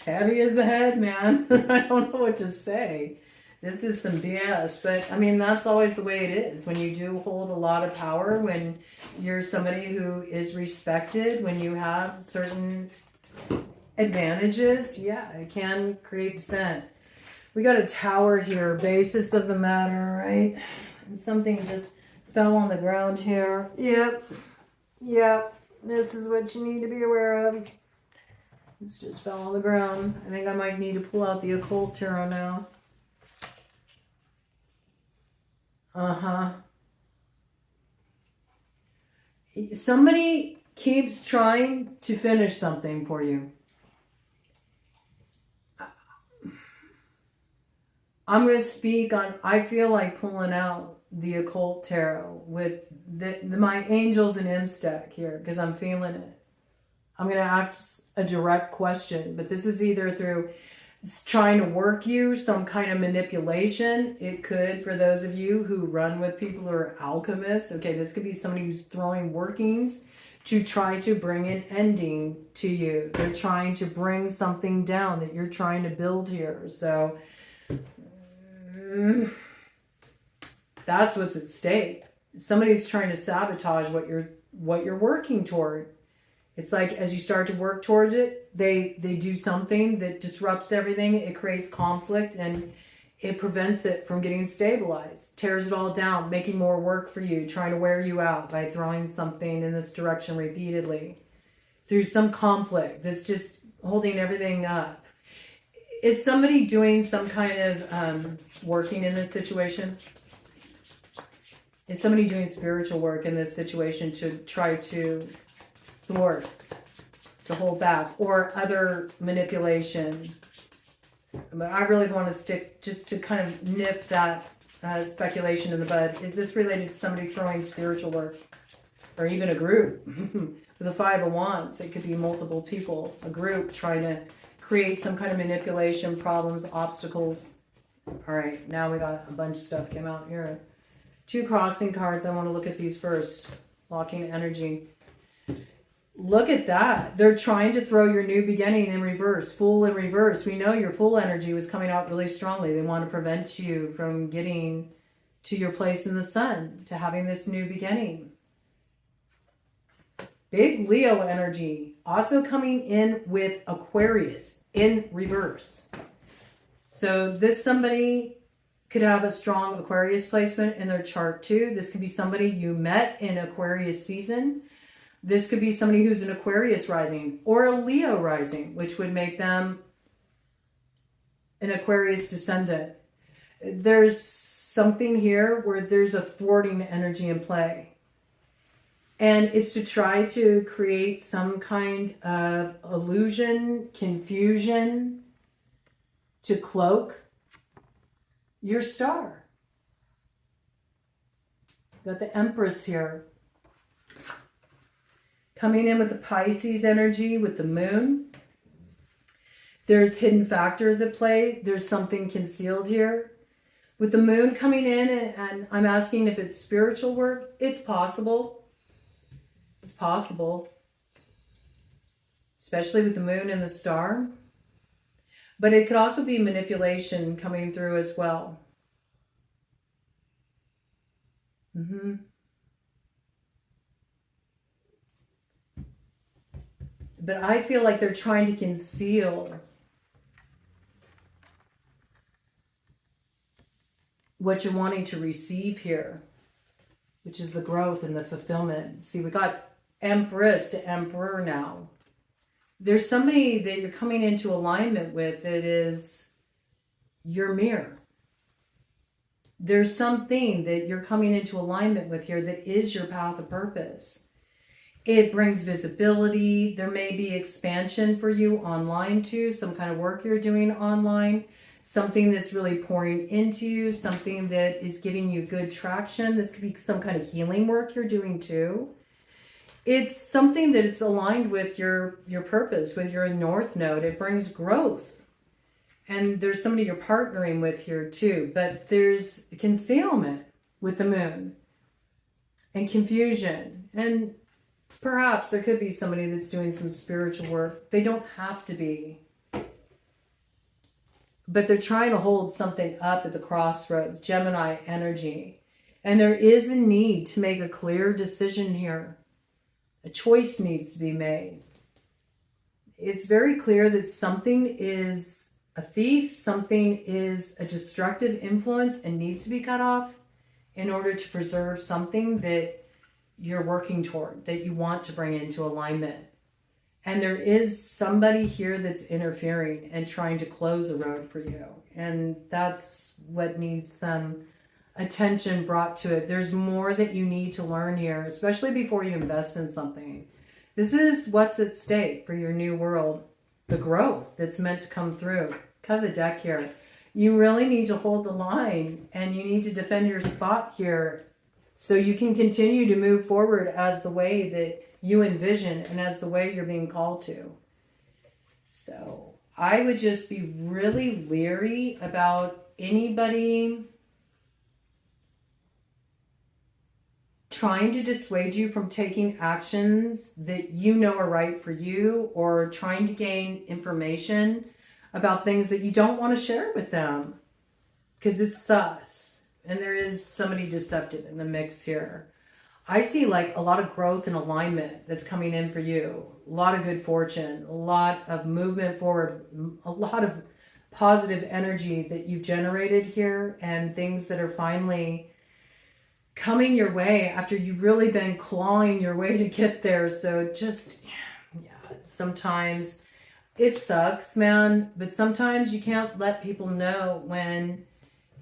Heavy as the head, man. I don't know what to say. This is some BS, but I mean, that's always the way it is. When you do hold a lot of power, when you're somebody who is respected, when you have certain advantages, yeah, it can create dissent. We got a Tower here, basis of the matter, right? And something just fell on the ground here. Yep. This is what you need to be aware of. This just fell on the ground. I think I might need to pull out the occult tarot now. Somebody keeps trying to finish something for you. I'm going to speak on, I feel like pulling out the occult tarot with my angels and imps deck here, because I'm feeling it. I'm going to ask a direct question, but this is either through trying to work you, some kind of manipulation. It could, for those of you who run with people who are alchemists, okay, this could be somebody who's throwing workings to try to bring an ending to you. They're trying to bring something down that you're trying to build here. So that's what's at stake. Somebody's trying to sabotage what you're working toward. It's like as you start to work towards it, they do something that disrupts everything. It creates conflict and it prevents it from getting stabilized, tears it all down, making more work for you, trying to wear you out by throwing something in this direction repeatedly through some conflict that's just holding everything up. Is somebody doing some kind of working in this situation? Is somebody doing spiritual work in this situation to try to thwart, to hold back, or other manipulation? But I really want to stick just to kind of nip that speculation in the bud. Is this related to somebody throwing spiritual work, or even a group? With the Five of Wands, it could be multiple people, a group trying to create some kind of manipulation, problems, obstacles. All right, now we got a bunch of stuff came out here. 2 crossing cards. I want to look at these first. Locking energy. Look at that. They're trying to throw your new beginning in reverse. Fool in reverse. We know your Fool energy was coming out really strongly. They want to prevent you from getting to your place in the sun, to having this new beginning. Big Leo energy. Also coming in with Aquarius in reverse. So this somebody could have a strong Aquarius placement in their chart too. This could be somebody you met in Aquarius season. This could be somebody who's an Aquarius rising or a Leo rising, which would make them an Aquarius descendant. There's something here where there's a thwarting energy in play. And it's to try to create some kind of illusion, confusion, to cloak your star. Got the Empress here. Coming in with the Pisces energy, with the moon. There's hidden factors at play. There's something concealed here. With the moon coming in, and I'm asking if it's spiritual work, it's possible. It's possible. Especially with the moon and the star. But it could also be manipulation coming through as well. But I feel like they're trying to conceal what you're wanting to receive here, which is the growth and the fulfillment. See, we got Empress to Emperor now. There's somebody that you're coming into alignment with that is your mirror. There's something that you're coming into alignment with here that is your path of purpose. It brings visibility. There may be expansion for you online too, some kind of work you're doing online, something that's really pouring into you, something that is giving you good traction. This could be some kind of healing work you're doing too. It's something that it's aligned with your purpose, with your North Node. It brings growth. And there's somebody you're partnering with here too. But there's concealment with the moon and confusion. And perhaps there could be somebody that's doing some spiritual work. They don't have to be. But they're trying to hold something up at the crossroads. Gemini energy. And there is a need to make a clear decision here. A choice needs to be made. It's very clear that something is a thief, something is a destructive influence and needs to be cut off in order to preserve something that you're working toward, that you want to bring into alignment. And there is somebody here that's interfering and trying to close a road for you. And that's what needs some attention brought to it. There's more that you need to learn here, especially before you invest in something. This is what's at stake for your new world. The growth that's meant to come through. Cut the deck here. You really need to hold the line and you need to defend your spot here so you can continue to move forward as the way that you envision and as the way you're being called to. So I would just be really leery about anybody trying to dissuade you from taking actions that you know are right for you, or trying to gain information about things that you don't want to share with them because it's sus. And there is somebody deceptive in the mix here. I see like a lot of growth and alignment that's coming in for you. A lot of good fortune, a lot of movement forward, a lot of positive energy that you've generated here, and things that are finally coming your way after you've really been clawing your way to get there. So just, yeah, sometimes it sucks, man, but sometimes you can't let people know when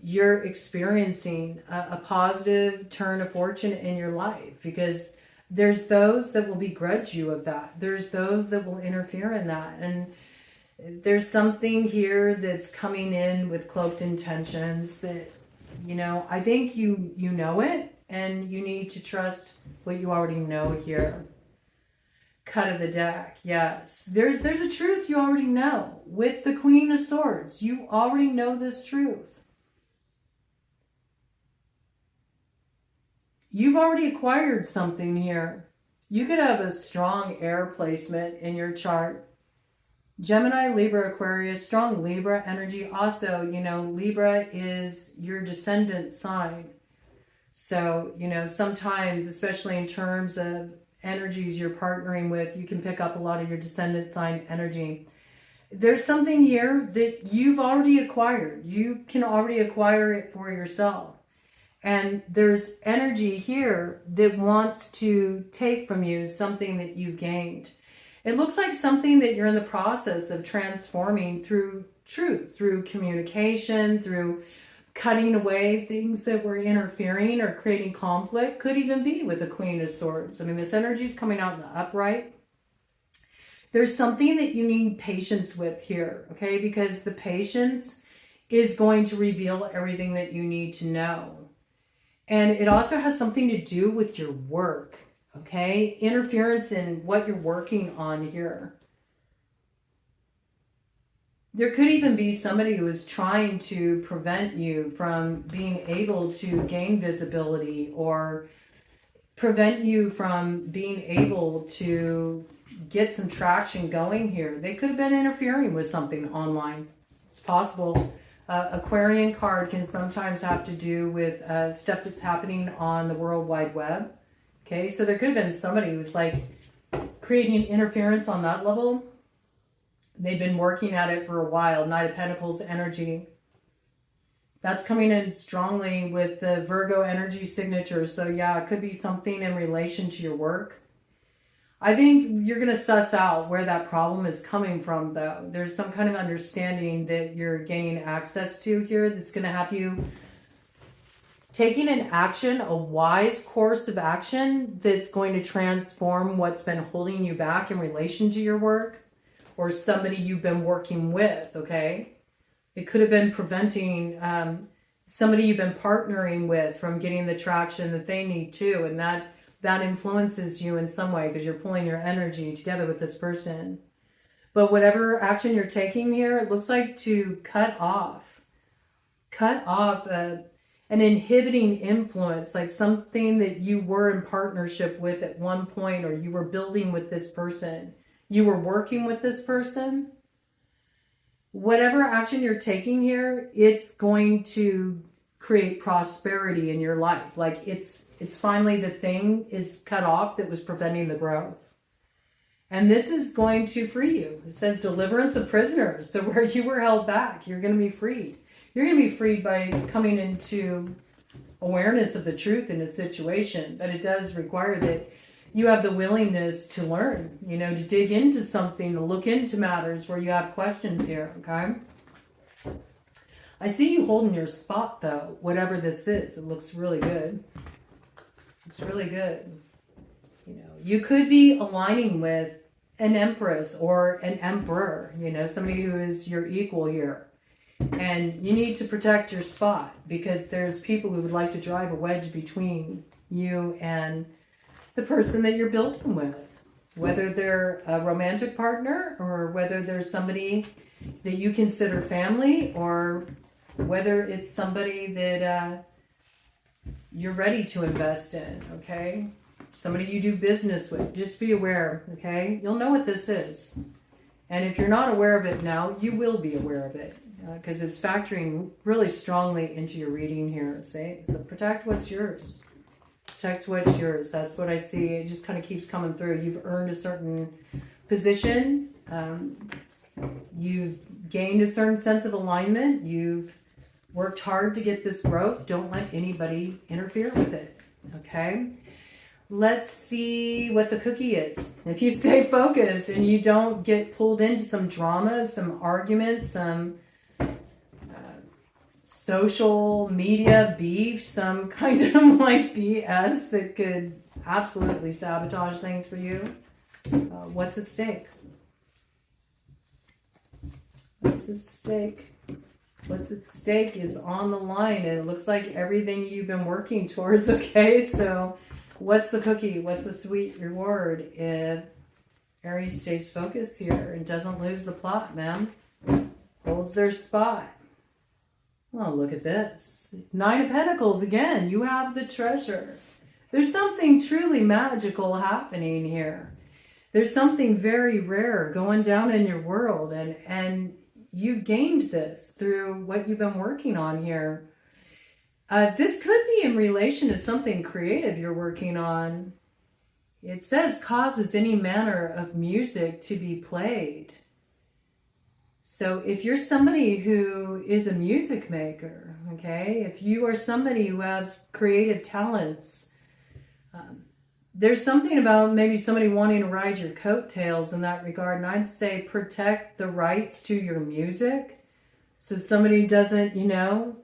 you're experiencing a positive turn of fortune in your life, because there's those that will begrudge you of that. There's those that will interfere in that. And there's something here that's coming in with cloaked intentions that, you know, I think you know it, and you need to trust what you already know here. Cut of the deck, yes. There's a truth you already know. With the Queen of Swords, you already know this truth. You've already acquired something here. You could have a strong air placement in your chart. Gemini, Libra, Aquarius, strong Libra energy. Also, you know, Libra is your descendant sign. So, you know, sometimes, especially in terms of energies you're partnering with, you can pick up a lot of your descendant sign energy. There's something here that you've already acquired. You can already acquire it for yourself. And there's energy here that wants to take from you something that you've gained. It looks like something that you're in the process of transforming through truth, through communication, through cutting away things that were interfering or creating conflict. Could even be with the Queen of Swords. I mean, this energy is coming out in the upright. There's something that you need patience with here, okay? Because the patience is going to reveal everything that you need to know. And it also has something to do with your work, okay? Interference in what you're working on here. There could even be somebody who is trying to prevent you from being able to gain visibility or prevent you from being able to get some traction going here. They could have been interfering with something online. It's possible. Aquarian card can sometimes have to do with stuff that's happening on the World Wide Web. Okay, so there could have been somebody who's like creating interference on that level. They've been working at it for a while. Knight of Pentacles energy. That's coming in strongly with the Virgo energy signature. So yeah, it could be something in relation to your work. I think you're going to suss out where that problem is coming from, though. There's some kind of understanding that you're gaining access to here that's going to have you taking an action, a wise course of action that's going to transform what's been holding you back in relation to your work or somebody you've been working with, okay? It could have been preventing somebody you've been partnering with from getting the traction that they need too, and that influences you in some way because you're pulling your energy together with this person. But whatever action you're taking here, it looks like to cut off an inhibiting influence, like something that you were in partnership with at one point, or you were building with this person, you were working with this person. Whatever action you're taking here, it's going to create prosperity in your life. Like it's finally the thing is cut off that was preventing the growth. And this is going to free you. It says deliverance of prisoners. So where you were held back, you're going to be freed. You're going to be freed by coming into awareness of the truth in a situation. But it does require that you have the willingness to learn, you know, to dig into something, to look into matters where you have questions here, okay? I see you holding your spot, though, whatever this is. It looks really good. It's really good. You know, you could be aligning with an empress or an emperor, you know, somebody who is your equal here. And you need to protect your spot because there's people who would like to drive a wedge between you and the person that you're building with. Whether they're a romantic partner or whether there's somebody that you consider family, or whether it's somebody that you're ready to invest in, okay? Somebody you do business with. Just be aware, okay? You'll know what this is. And if you're not aware of it now, you will be aware of it because it's factoring really strongly into your reading here. So protect what's yours. Protect what's yours. That's what I see. It just kind of keeps coming through. You've earned a certain position. You've gained a certain sense of alignment. You've worked hard to get this growth. Don't let anybody interfere with it. Okay? Let's see what the cookie is. If you stay focused and you don't get pulled into some drama, some arguments, some social media beef, some kind of like BS that could absolutely sabotage things for you. What's at stake? What's at stake? What's at stake is on the line, and it looks like everything you've been working towards, okay? So what's the cookie? What's the sweet reward if Aries stays focused here and doesn't lose the plot, man? Holds their spot. Oh, look at this. Nine of Pentacles again. You have the treasure. There's something truly magical happening here. There's something very rare going down in your world, and you've gained this through what you've been working on here. This could be in relation to something creative you're working on. It says causes any manner of music to be played. So if you're somebody who is a music maker, okay, if you are somebody who has creative talents, there's something about maybe somebody wanting to ride your coattails in that regard. And I'd say protect the rights to your music so somebody doesn't, you know,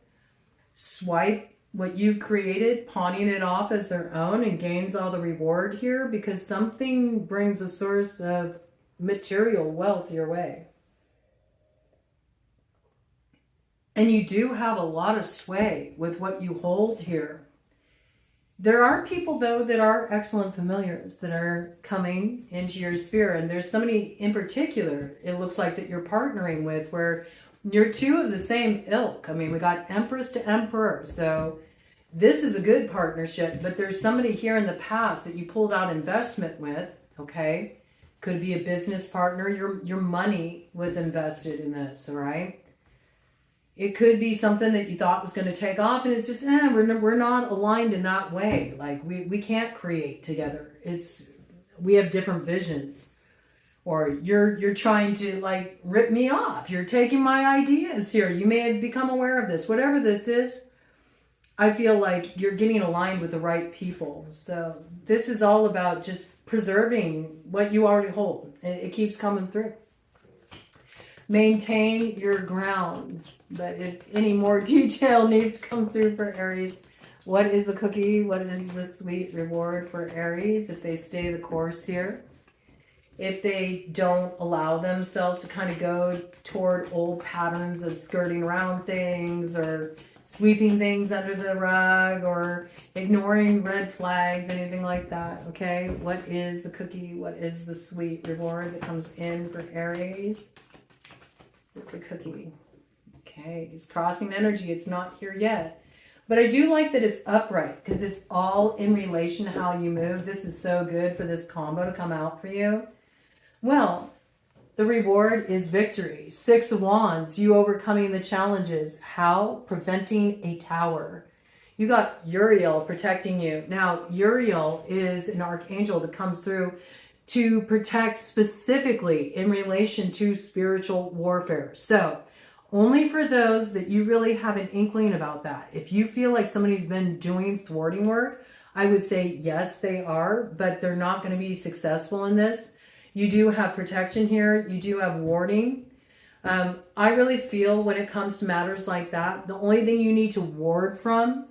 swipe what you've created, pawning it off as their own, and gains all the reward here because something brings a source of material wealth your way. And you do have a lot of sway with what you hold here. There are people, though, that are excellent familiars that are coming into your sphere. And there's somebody in particular, it looks like, that you're partnering with where you're two of the same ilk. I mean, we got Empress to Emperor. So this is a good partnership. But there's somebody here in the past that you pulled out investment with, okay? Could be a business partner. Your money was invested in this, all right? It could be something that you thought was going to take off, and it's just, we're not aligned in that way. Like, we can't create together. We have different visions. Or you're trying to, like, rip me off. You're taking my ideas here. You may have become aware of this. Whatever this is, I feel like you're getting aligned with the right people. So this is all about just preserving what you already hold. It keeps coming through. Maintain your ground. But if any more detail needs to come through for Aries, what is the cookie? What is the sweet reward for Aries if they stay the course here? If they don't allow themselves to kind of go toward old patterns of skirting around things or sweeping things under the rug or ignoring red flags, anything like that, okay? What is the cookie? What is the sweet reward that comes in for Aries? What's the cookie? Okay, it's crossing energy. It's not here yet. But I do like that it's upright because it's all in relation to how you move. This is so good for this combo to come out for you. Well, the reward is victory. 6 of Wands, you overcoming the challenges. How? Preventing a tower. You got Uriel protecting you. Now, Uriel is an archangel that comes through to protect specifically in relation to spiritual warfare. So, only for those that you really have an inkling about that. If you feel like somebody's been doing thwarting work, I would say yes, they are, but they're not going to be successful in this. You do have protection here. You do have warning. I really feel when it comes to matters like that, the only thing you need to ward from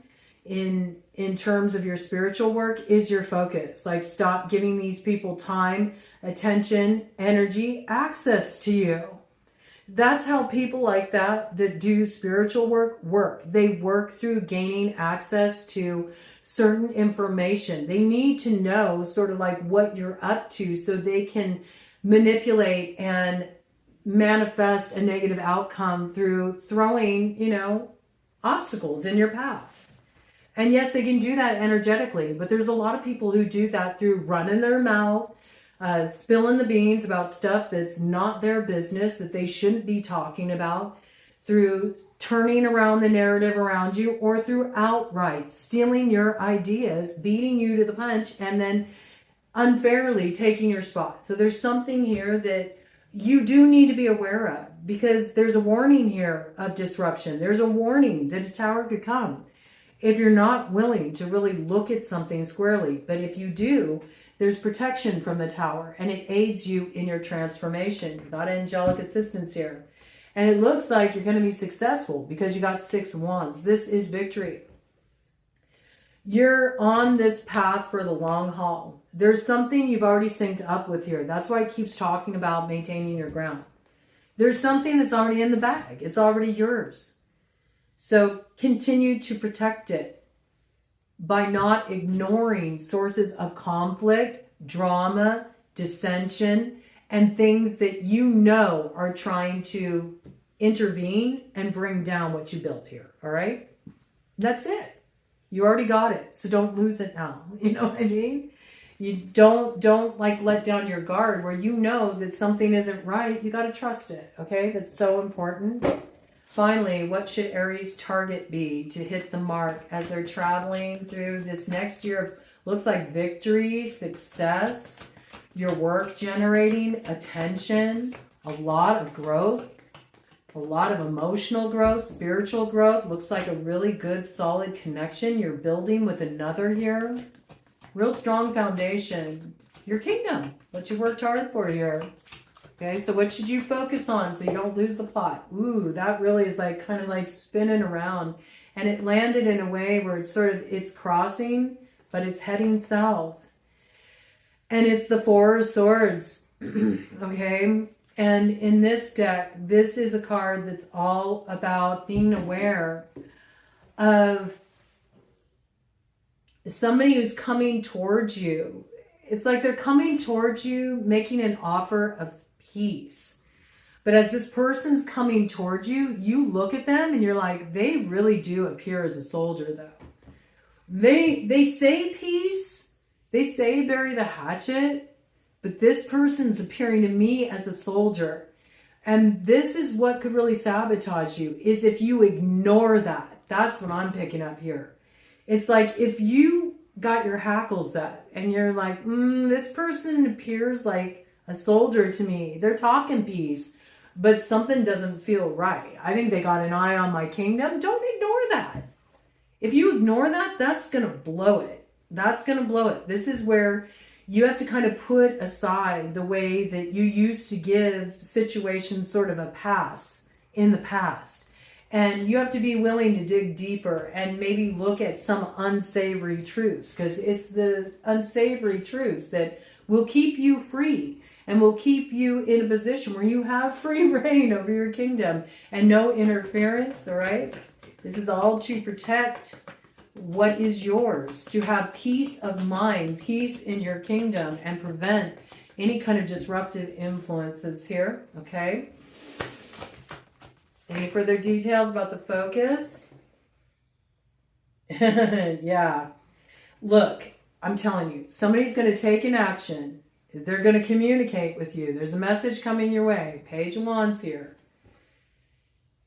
in terms of your spiritual work is your focus. Like, stop giving these people time, attention, energy, access to you. That's how people like that do spiritual work. They work through gaining access to certain information. They need to know sort of like what you're up to so they can manipulate and manifest a negative outcome through throwing, obstacles in your path. And yes, they can do that energetically, but there's a lot of people who do that through running their mouth, spilling the beans about stuff that's not their business, that they shouldn't be talking about, through turning around the narrative around you, or through outright stealing your ideas, beating you to the punch, and then unfairly taking your spot. So there's something here that you do need to be aware of, because there's a warning here of disruption. There's a warning that a tower could come if you're not willing to really look at something squarely. But if you do, there's protection from the tower, and it aids you in your transformation. You got angelic assistance here. And it looks like you're going to be successful because you got 6 of Wands. This is victory. You're on this path for the long haul. There's something you've already synced up with here. That's why it keeps talking about maintaining your ground. There's something that's already in the bag. It's already yours. So continue to protect it by not ignoring sources of conflict, drama, dissension, and things that you know are trying to intervene and bring down what you built here. All right? That's it. You already got it. So don't lose it now. You know what I mean? You don't like let down your guard where you know that something isn't right. You got to trust it. Okay? That's so important. Finally, what should Aries' target be to hit the mark as they're traveling through this next year of, looks like, victory, success, your work generating, attention, a lot of growth, a lot of emotional growth, spiritual growth. Looks like a really good, solid connection you're building with another here. Real strong foundation. Your kingdom, what you worked hard for here. Okay, so what should you focus on so you don't lose the plot? Ooh, that really is like kind of like spinning around And it landed in a way where it's crossing, but it's heading south. And it's the Four of Swords. Okay? And in this deck, this is a card that's all about being aware of somebody who's coming towards you. It's like they're coming towards you, making an offer of peace. But as this person's coming towards you, you look at them and you're like, they really do appear as a soldier, though. They say peace. They say bury the hatchet. But this person's appearing to me as a soldier. And this is what could really sabotage you, is if you ignore that. That's what I'm picking up here. It's like if you got your hackles up and you're like, this person appears like a soldier to me. They're talking peace, but something doesn't feel right. I think they got an eye on my kingdom. Don't ignore that. If you ignore that, that's going to blow it. That's going to blow it. This is where you have to kind of put aside the way that you used to give situations sort of a pass in the past. And you have to be willing to dig deeper and maybe look at some unsavory truths, because it's the unsavory truths that will keep you free and will keep you in a position where you have free reign over your kingdom and no interference, all right? This is all to protect what is yours, to have peace of mind, peace in your kingdom, and prevent any kind of disruptive influences here, okay? Any further details about the focus? Yeah. Look, I'm telling you, somebody's going to take an action. They're going to communicate with you. There's a message coming your way. Page of Wands here.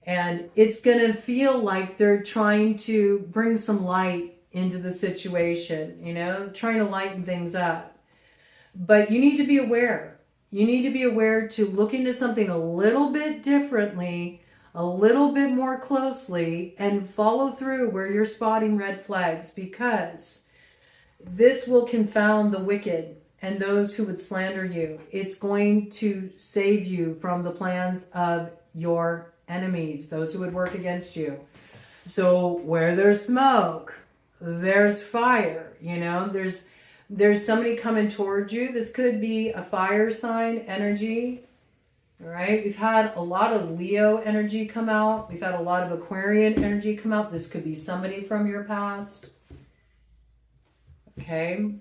And it's going to feel like they're trying to bring some light into the situation, you know, trying to lighten things up. But you need to be aware. You need to be aware to look into something a little bit differently, a little bit more closely, and follow through where you're spotting red flags, because this will confound the wicked and those who would slander you. It's going to save you from the plans of your enemies, those who would work against you. So where there's smoke, there's fire. You know, there's somebody coming towards you. This could be a fire sign energy. All right, we've had a lot of Leo energy come out. We've had a lot of Aquarian energy come out. This could be somebody from your past. Okay.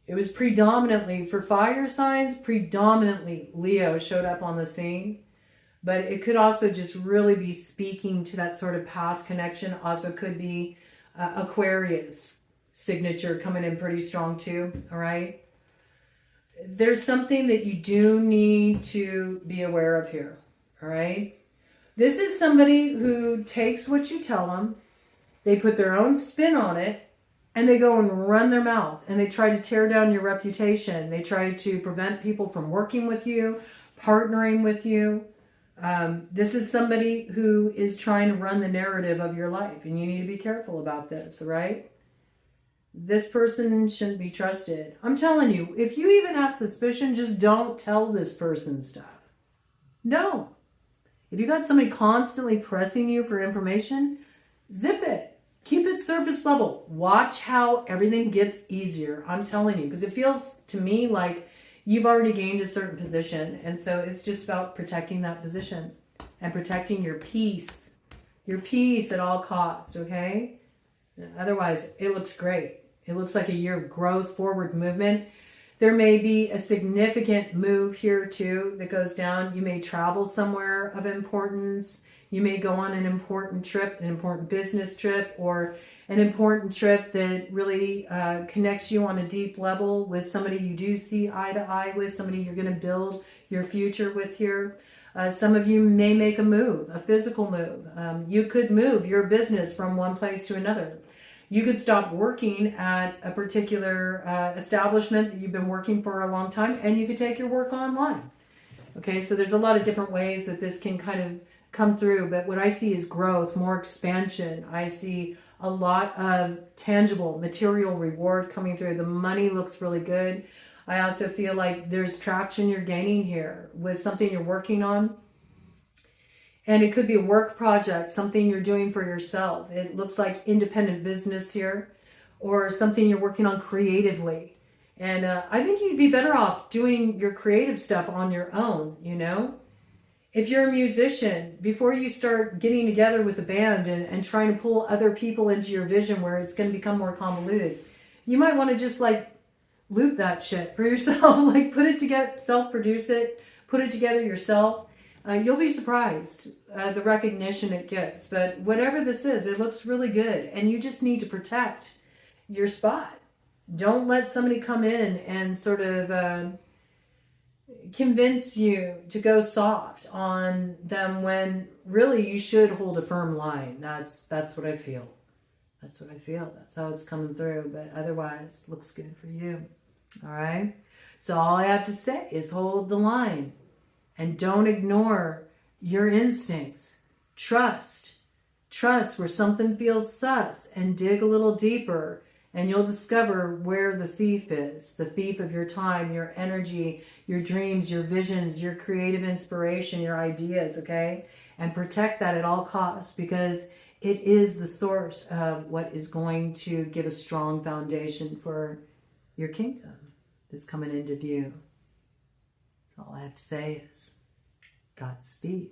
It was predominantly, for fire signs, predominantly Leo showed up on the scene. But it could also just really be speaking to that sort of past connection. Also could be Aquarius signature coming in pretty strong too. All right. There's something that you do need to be aware of here, all right? This is somebody who takes what you tell them, they put their own spin on it, and they go and run their mouth, and they try to tear down your reputation. They try to prevent people from working with you, partnering with you. This is somebody who is trying to run the narrative of your life, and you need to be careful about this, all right? This person shouldn't be trusted. I'm telling you, if you even have suspicion, just don't tell this person stuff. No. If you got somebody constantly pressing you for information, zip it. Keep it surface level. Watch how everything gets easier. I'm telling you, because it feels to me like you've already gained a certain position. And so it's just about protecting that position and protecting your peace at all costs, okay? Otherwise, it looks great. It looks like a year of growth, forward movement. There may be a significant move here too that goes down. You may travel somewhere of importance. You may go on an important trip, an important business trip, or an important trip that really connects you on a deep level with somebody you do see eye to eye with, somebody you're going to build your future with here. Some of you may make a move, a physical move. You could move your business from one place to another. You could stop working at a particular establishment that you've been working for a long time, and you could take your work online. Okay, so there's a lot of different ways that this can kind of come through, but what I see is growth, more expansion. I see a lot of tangible material reward coming through. The money looks really good. I also feel like there's traction you're gaining here with something you're working on. And it could be a work project, something you're doing for yourself. It looks like independent business here, or something you're working on creatively. And I think you'd be better off doing your creative stuff on your own, you know? If you're a musician, before you start getting together with a band and trying to pull other people into your vision where it's going to become more convoluted, you might want to just like loop that shit for yourself. Like put it together, self-produce it, put it together yourself. You'll be surprised the recognition it gets. But whatever this is, it looks really good. And you just need to protect your spot. Don't let somebody come in and sort of convince you to go soft on them when really you should hold a firm line. That's what I feel. That's what I feel. That's how it's coming through. But otherwise, looks good for you. All right? So all I have to say is hold the line. And don't ignore your instincts. Trust where something feels sus, and dig a little deeper, and you'll discover where the thief is. The thief of your time, your energy, your dreams, your visions, your creative inspiration, your ideas, okay? And protect that at all costs, because it is the source of what is going to give a strong foundation for your kingdom that's coming into view. All I have to say is Godspeed.